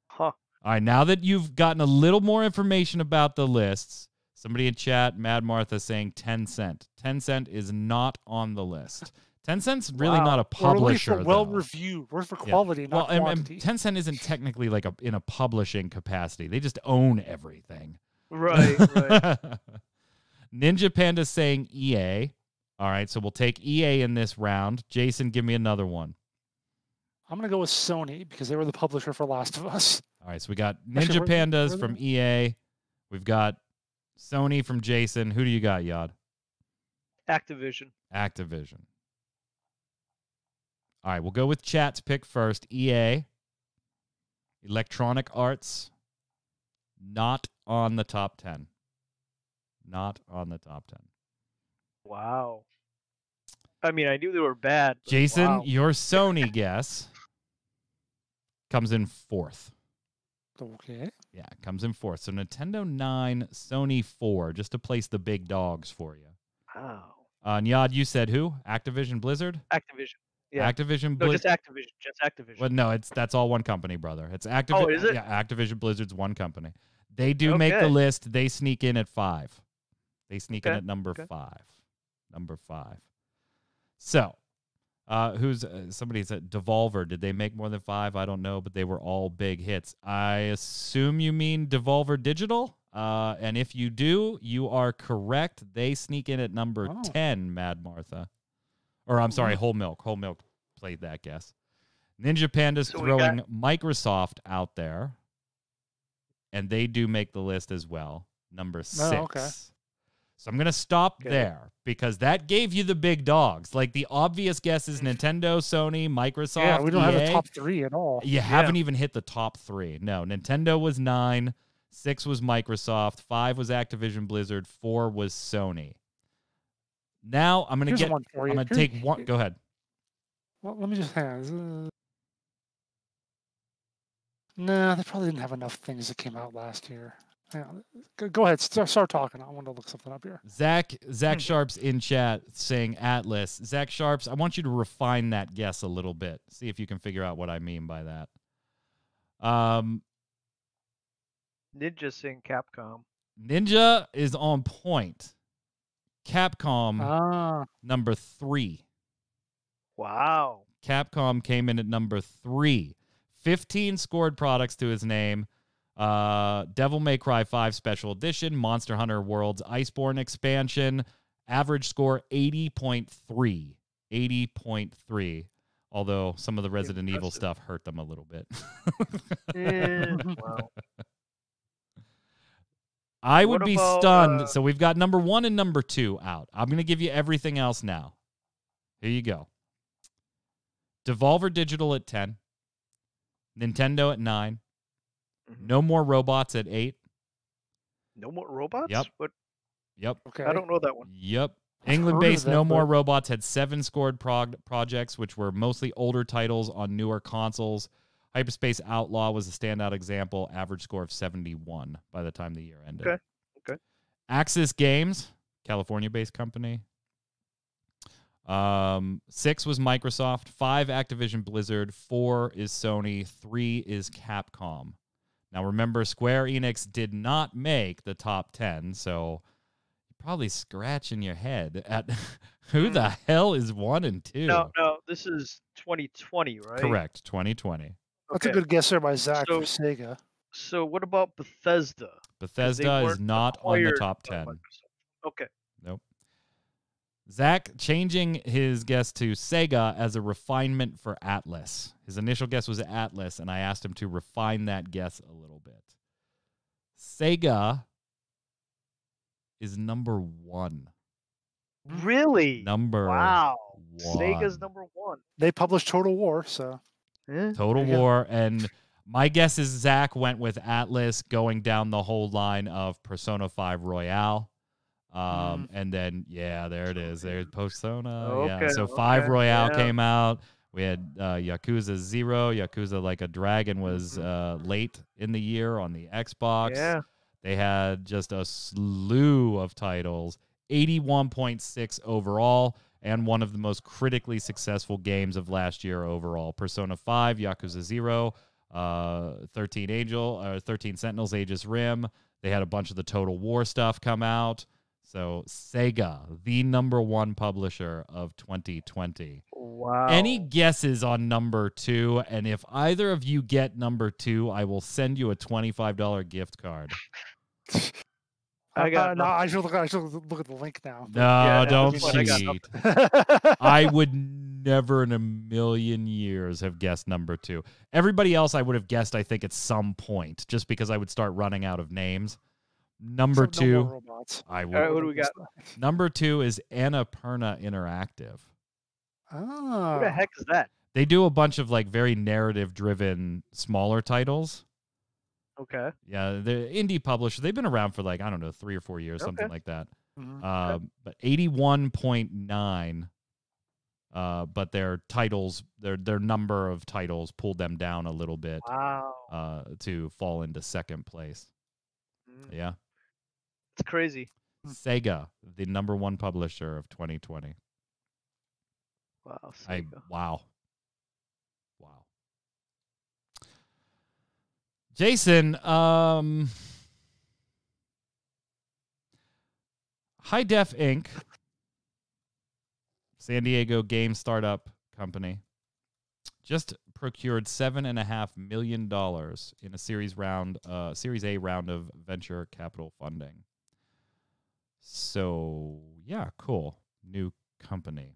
Huh. All right, now that you've gotten a little more information about the lists, somebody in chat, Mad Martha, saying Tencent. Tencent is not on the list. Tencent's really not a publisher. We're well reviewed. We're for quality, not quantity. And Tencent isn't technically like in a publishing capacity. They just own everything. Right. Ninja Panda's saying EA. All right, so we'll take EA in this round. Jason, give me another one. I'm going to go with Sony because they were the publisher for Last of Us. All right, so we got Ninja Pandas from EA. We've got Sony from Jason. Who do you got, Yad? Activision. All right, we'll go with chat's pick first. EA. Electronic Arts. Not on the top 10. Not on the top 10. Wow. I mean, I knew they were bad. Jason, your Sony guess comes in 4th. Okay. Yeah, it comes in 4th. So Nintendo 9, Sony 4, just to place the big dogs for you. Wow. Nyad, you said who? Activision Blizzard? Activision. Yeah. Activision Blizzard. No, just Activision. Just Activision. Well, no, that's all one company, brother. It's Activision. Oh, is it? Yeah, Activision Blizzard's one company. They do make the list. They sneak in at 5. They sneak in at number 5. Number 5. So, somebody said Devolver. Did they make more than 5? I don't know, but they were all big hits. I assume you mean Devolver Digital. And if you do, you are correct. They sneak in at number 10, Mad Martha. Or I'm sorry, Whole Milk. Whole Milk played that guess. Ninja Panda's throwing Microsoft out there. and they do make the list as well. Number 6. Oh, okay. So I'm going to stop Okay. there because that gave you the big dogs. Like the obvious guess is Nintendo, Sony, Microsoft, Yeah, we don't have a EA. top 3 at all. You haven't even hit the top 3. No, Nintendo was 9, 6 was Microsoft, 5 was Activision Blizzard, 4 was Sony. Now I'm going to Here's one for you. I'm going to take one. Go ahead. Well, let me just hang on. No, they probably didn't have enough things that came out last year. Hang on. Go ahead. Start talking. I want to look something up here. Zach Sharps in chat saying Atlas. Zach Sharps, I want you to refine that guess a little bit. See if you can figure out what I mean by that. Ninja saying Capcom. Ninja is on point. Capcom, number 3. Wow. Capcom came in at number 3. 15 scored products to his name. Devil May Cry 5 Special Edition, Monster Hunter World's Iceborne expansion, average score 80.3. 80.3. Although some of the Resident Evil stuff hurt them a little bit. Wow. I would be stunned. So we've got number 1 and number 2 out. I'm going to give you everything else now. Here you go. Devolver Digital at 10. Nintendo at 9. No More Robots at 8. No More Robots? Yep. What? Yep. Okay. I don't know that one. Yep. I've heard England-based of No them, More but- Robots had 7 scored projects, which were mostly older titles on newer consoles. Hyperspace Outlaw was a standout example, average score of 71 by the time the year ended. Okay. Axis Games, California-based company. 6 was Microsoft, 5 Activision Blizzard, 4 is Sony, 3 is Capcom. Now remember, Square Enix did not make the top 10, so you're probably scratching your head at who the hell is 1 and 2. No, this is 2020, right? Correct, 2020. That's a Okay. good guess there by Zach So- for Sega. So what about Bethesda? 'Cause they Bethesda is weren't not on the acquired top by 10. Microsoft. Okay. Nope. Zach changing his guess to Sega as a refinement for Atlas. His initial guess was Atlas, and I asked him to refine that guess a little bit. Sega is number 1. Really? Number Wow. 1. Sega's number 1. They published Total War, so Total There you go. War. And my guess is Zach went with Atlas going down the whole line of Persona 5 Royale. And then, yeah, there it is. There's Persona. Yeah. Okay, So 5 okay, Royale yeah. came out. We had Yakuza 0. Yakuza Like a Dragon was late in the year on the Xbox. Yeah. They had just a slew of titles. 81.6 overall, and one of the most critically successful games of last year overall. Persona 5, Yakuza 0, 13 Sentinels, Aegis Rim. They had a bunch of the Total War stuff come out. So Sega, the number 1 publisher of 2020. Wow. Any guesses on number 2? And if either of you get number 2, I will send you a $25 gift card. I got no, I should look at the link now. No, Yeah, don't that's fine. I got cheat. But- I would never in a million years have guessed number 2. Everybody else I would have guessed, I think, at some point, just because I would start running out of names. Number So no 2, more robots. I All right, would. what do we got? Number 2 is Annapurna Interactive. Oh. Who the heck is that? They do a bunch of like very narrative-driven smaller titles. Okay. Yeah, they're indie publishers. They've been around for like, I don't know, 3 or 4 years, something Okay. like that. Mhm. But 81.9. But their titles, their number of titles pulled them down a little bit Wow. to fall into second place. Yeah. It's crazy. Sega, the number 1 publisher of 2020. Wow. Sega. Wow. Jason, High Def Inc., San Diego game startup company, just procured $7.5 million in a Series A round of venture capital funding. So, yeah, cool. New company.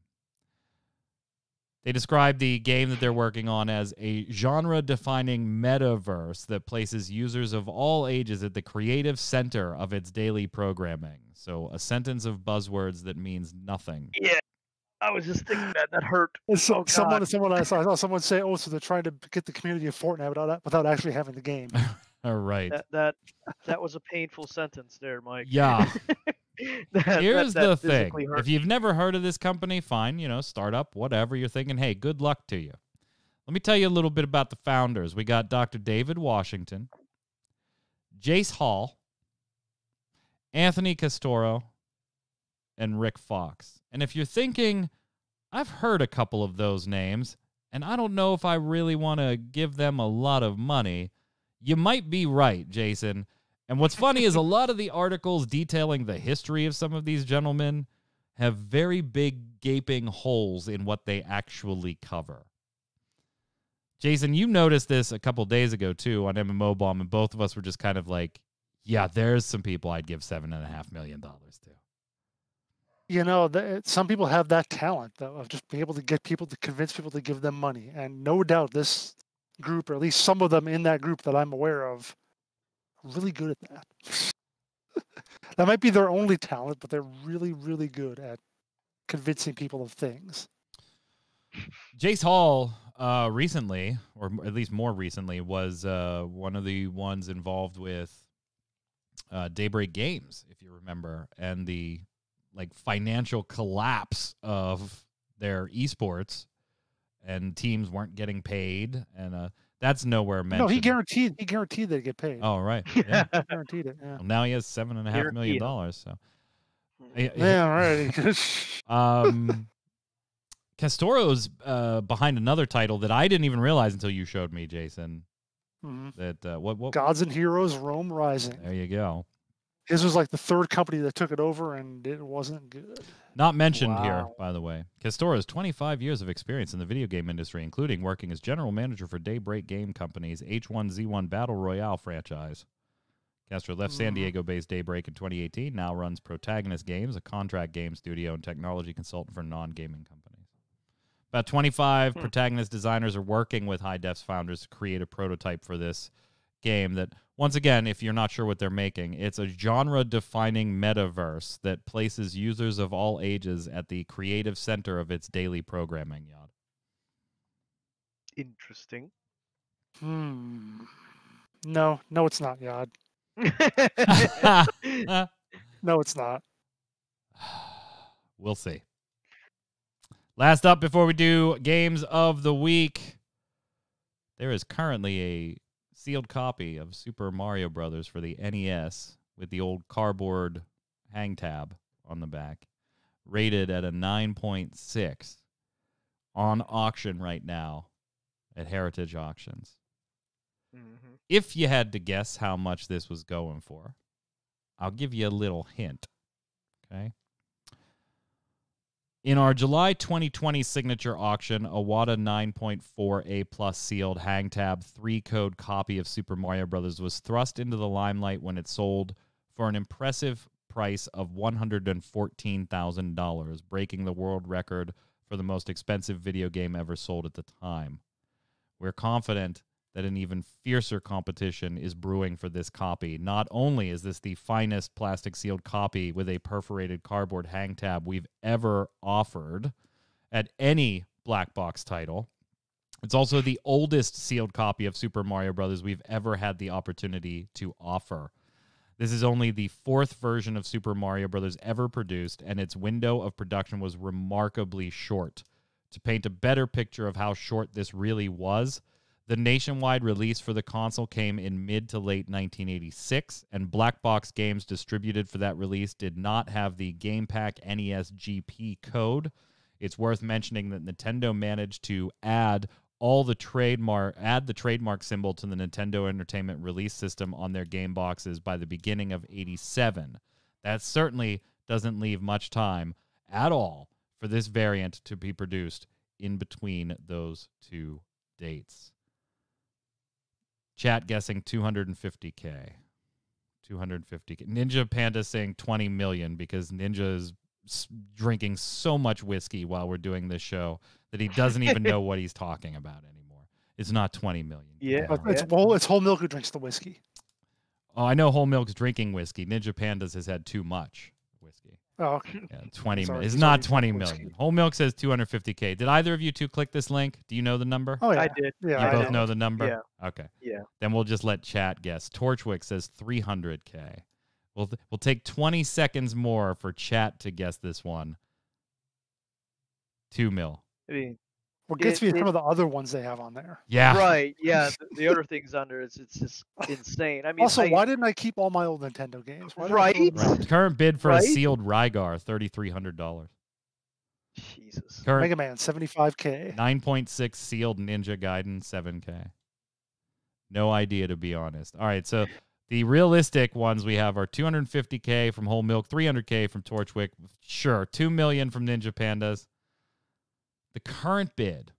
They describe the game that they're working on as a genre-defining metaverse that places users of all ages at the creative center of its daily programming. So a sentence of buzzwords that means nothing. Yeah, I was just thinking that hurt. So, Oh, God. someone I saw someone say, "Oh, so they're trying to get the community of Fortnite without actually having the game." All right. That was a painful sentence there, Mike. Yeah. Here's the thing. physically hurt If you've never heard of this company, fine, startup, whatever. You're thinking, hey, good luck to you. Let me tell you a little bit about the founders. We got Dr. David Washington, Jace Hall, Anthony Castoro, and Rick Fox. And if you're thinking, I've heard a couple of those names, and I don't know if I really want to give them a lot of money, you might be right, Jason. And what's funny is a lot of the articles detailing the history of some of these gentlemen have very big gaping holes in what they actually cover. Jason, you noticed this a couple days ago, too, on MMO Bomb, and both of us were just kind of like, yeah, there's some people I'd give $7.5 million to. Some people have that talent, though, of just being able to convince people to give them money. And no doubt this group, or at least some of them in that group that I'm aware of, are really good at that. That might be their only talent, but they're really, really good at convincing people of things. Jace Hall recently, or at least more recently, was one of the ones involved with Daybreak Games, if you remember, and the financial collapse of their esports, and teams weren't getting paid, and that's nowhere mentioned. No, he guaranteed they'd get paid. Oh, right. Yeah. He guaranteed it. Yeah. Well, now he has $7.5 million. So, yeah, right. Castoro's behind another title that I didn't even realize until you showed me, Jason. Mm-hmm. That what? Gods and Heroes: Rome Rising. There you go. His was like the third company that took it over, and it wasn't good. Not mentioned here, by the way. Castoro has 25 years of experience in the video game industry, including working as general manager for Daybreak Game Company's H1Z1 Battle Royale franchise. Castro left San Diego-based Daybreak in 2018, now runs Protagonist Games, a contract game studio and technology consultant for non-gaming companies. About 25 Protagonist designers are working with High Def's founders to create a prototype for this game that, once again, if you're not sure what they're making, it's a genre-defining metaverse that places users of all ages at the creative center of its daily programming, Yod. Interesting. No, it's not, Yod. No, it's not. We'll see. Last up before we do Games of the Week, there is currently a sealed copy of Super Mario Brothers for the NES with the old cardboard hang tab on the back, rated at a 9.6 on auction right now at Heritage Auctions. Mm-hmm. If you had to guess how much this was going for, I'll give you a little hint. Okay. In our July 2020 signature auction, a WATA 9.4 A+ sealed hang tab 3-code copy of Super Mario Bros. Was thrust into the limelight when it sold for an impressive price of $114,000, breaking the world record for the most expensive video game ever sold at the time. We're confident that an even fiercer competition is brewing for this copy. Not only is this the finest plastic sealed copy with a perforated cardboard hang tab we've ever offered at any black box title, it's also the oldest sealed copy of Super Mario Bros. We've ever had the opportunity to offer. This is only the 4th version of Super Mario Bros. Ever produced, and its window of production was remarkably short. To paint a better picture of how short this really was, the nationwide release for the console came in mid to late 1986, and Black Box Games distributed for that release did not have the Game Pack NES GP code. It's worth mentioning that Nintendo managed to add the trademark symbol to the Nintendo Entertainment Release System on their game boxes by the beginning of 87. That certainly doesn't leave much time at all for this variant to be produced in between those two dates. Chat guessing 250K. 250K. Ninja Panda saying 20 million because Ninja is drinking so much whiskey while we're doing this show that he doesn't even know what he's talking about anymore. It's not 20 million. Yeah. Get down. It's whole milk who drinks the whiskey. Oh, I know Whole Milk's drinking whiskey. Ninja Pandas has had too much whiskey. Oh, okay. Yeah, 20 Sorry, million. It's he's not already 20 drunk million. whiskey. Whole Milk says 250K. Did either of you two click this link? Do you know the number? Oh yeah, I did. Yeah, You I both know the number? Yeah. Okay. Yeah. Then we'll just let chat guess. Torchwick says 300K. We'll take 20 seconds more for chat to guess this one. 2 mil. I mean, What gets me is some of the other ones they have on there. Yeah. right. Yeah. The other things under it's just insane. I mean, Also, why didn't I keep all my old Nintendo games? Why did I throw them Right. out? Current bid for a Right? sealed Rygar, $3,300. Jesus. Current Mega Man, 75K. 9.6 sealed Ninja Gaiden, 7K. No idea, to be honest. All right, so the realistic ones we have are 250K from Whole Milk, 300K from Torchwick. Sure, 2 million from Ninja Pandas. The current bid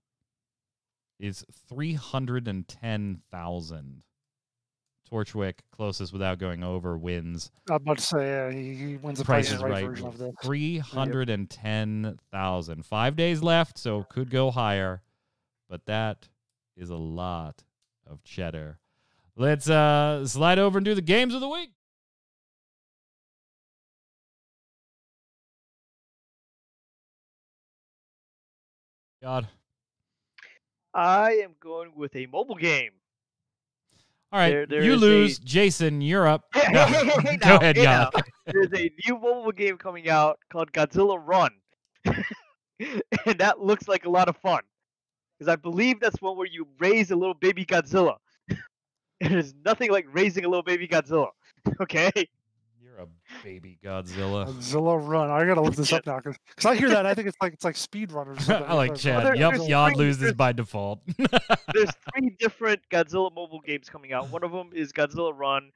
is 310,000. Torchwick, closest without going over, wins. I was about to say he wins the Price Price is Right Right. version of this. 310,000. 5 days left, so could go higher, but that is a lot of cheddar. Let's slide over and do the games of the week. God. I am going with a mobile game. All right, There you is lose. Jason, you're up. No. Hey, Go ahead, hey, God. There's a new mobile game coming out called Godzilla Run. And that looks like a lot of fun. Because I believe that's one where you raise a little baby Godzilla. And there's nothing like raising a little baby Godzilla. Okay? You're a baby Godzilla. Godzilla Run. I gotta look this up now because I hear that and I think it's like speed runners. Or something. I like It's Chad. there- Yep, there's Yod three- loses there's- by default. There's 3 different Godzilla mobile games coming out. One of them is Godzilla Run.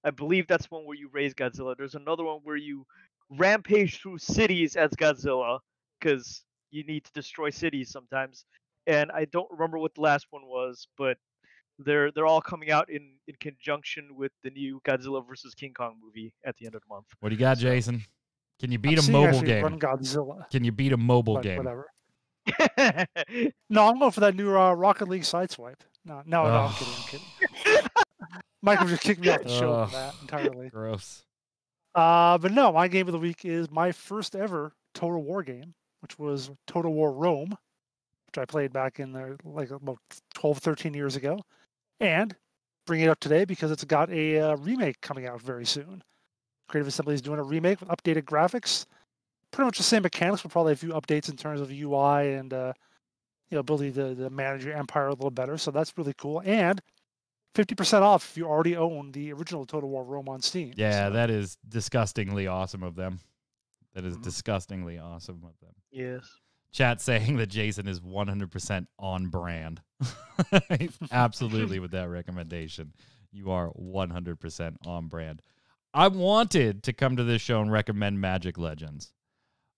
I believe that's one where you raise Godzilla. There's another one where you rampage through cities as Godzilla because you need to destroy cities sometimes. And I don't remember what the last one was, but they're all coming out in conjunction with the new Godzilla versus King Kong movie at the end of the month. What do you got, So- Jason? Can you I'm beat a seeing mobile actually game? Run Godzilla. Can you beat a mobile But game? whatever. No, I'm going for that new Rocket League Sideswipe. No, I'm kidding. Michael just kicked me off the show Ugh. for that entirely. Gross. But no, my game of the week is my first ever Total War game, which was Total War Rome, which I played back in there like about 12, 13 years ago. And bring it up today because it's got a remake coming out very soon. Creative Assembly is doing a remake with updated graphics. Pretty much the same mechanics, but probably a few updates in terms of UI and ability to manage your empire a little better. So that's really cool. And 50% off if you already own the original Total War Rome on Steam. Yeah, So, that is disgustingly awesome of them. That is Mhm. disgustingly awesome of them. Yes. Chat saying that Jason is 100% on brand. Absolutely with that recommendation. You are 100% on brand. I wanted to come to this show and recommend Magic Legends.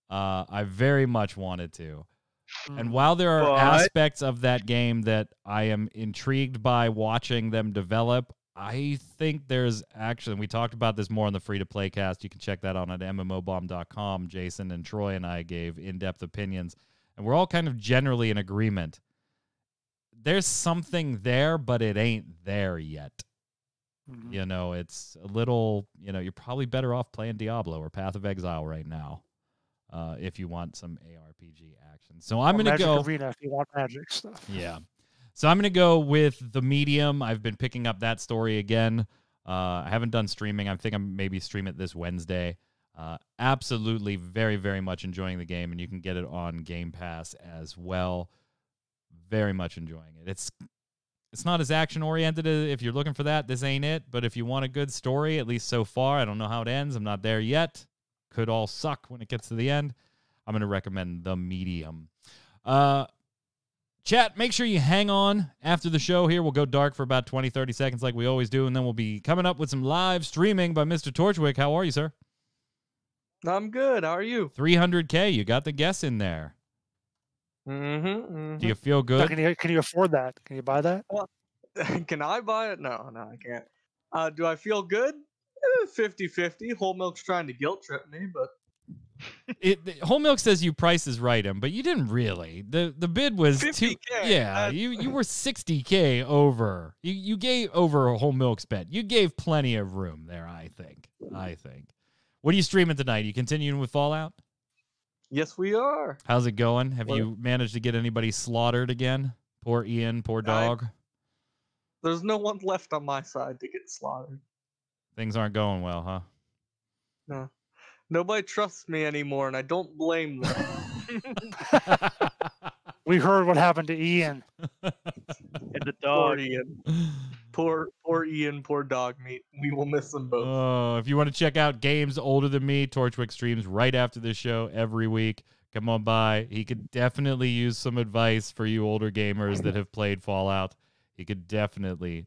I very much wanted to. And while there are But- aspects of that game that I am intrigued by watching them develop, I think there's actually, and we talked about this more on the free-to-play cast. You can check that out at mmobomb.com. Jason and Troy and I gave in-depth opinions, and we're all kind of generally in agreement. There's something there, but it ain't there yet. Mhm. You know, it's a little, you're probably better off playing Diablo or Path of Exile right now if you want some ARPG action. So I'm Or going to Magic go. Arena if you want magic stuff. Yeah. So I'm going to go with the medium. I've been picking up that story again. I haven't done streaming. I think I'm maybe stream it this Wednesday. Absolutely very, very much enjoying the game, and you can get it on Game Pass as well. Very much enjoying it. It's not as action-oriented as if you're looking for that. This ain't it. But if you want a good story, at least so far, I don't know how it ends. I'm not there yet. Could all suck when it gets to the end. I'm going to recommend the medium. Chat, make sure you hang on after the show here. We'll go dark for about 20, 30 seconds like we always do, and then we'll be coming up with some live streaming by Mr. Torchwick. How are you, sir? I'm good. How are you? 300K. You got the guess in there. Mm-hmm. Do you feel So good? can you afford that? Can you buy that? Can I buy it? No, I can't. Do I feel good? 50-50. Whole Milk's trying to guilt trip me, but Whole Milk says you prices right him, but you didn't really. The bid was 50K. Yeah, you were 60K over. You gave over Whole Milk's bet. You gave plenty of room there, I think. What are you streaming tonight? You continuing with Fallout? Yes, we are. How's it going? Have you managed to get anybody slaughtered again? Poor Ian, poor dog. There's no one left on my side to get slaughtered. Things aren't going well, huh? No. Nobody trusts me anymore, and I don't blame them. We heard what happened to Ian. And the Poor dog. Ian. Poor Ian, poor dog meat. We will miss them both. Oh, if you want to check out games older than me, Torchwick streams right after this show every week. Come on by. He could definitely use some advice for you older gamers that have played Fallout. He could definitely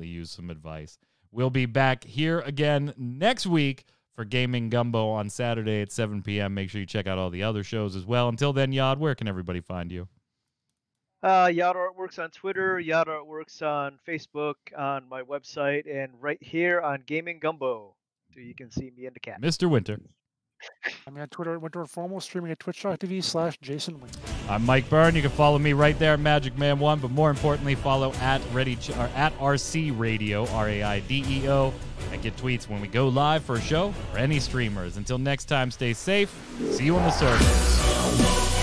use some advice. We'll be back here again next week for Gaming Gumbo on Saturday at 7 p.m. Make sure you check out all the other shows as well. Until then, Yod, where can everybody find you? Yada Artworks on Twitter, Yada Artworks on Facebook, on my website, and right here on Gaming Gumbo. So you can see me and the cat. Mr. Winter. I'm on Twitter at WinterFormal, streaming at twitch.tv/JasonWinter. I'm Mike Byrne. You can follow me right there, Magic Man 1, but more importantly, follow at RC Radio, RAIDEO, and get tweets when we go live for a show or any streamers. Until next time, stay safe. See you on the servers.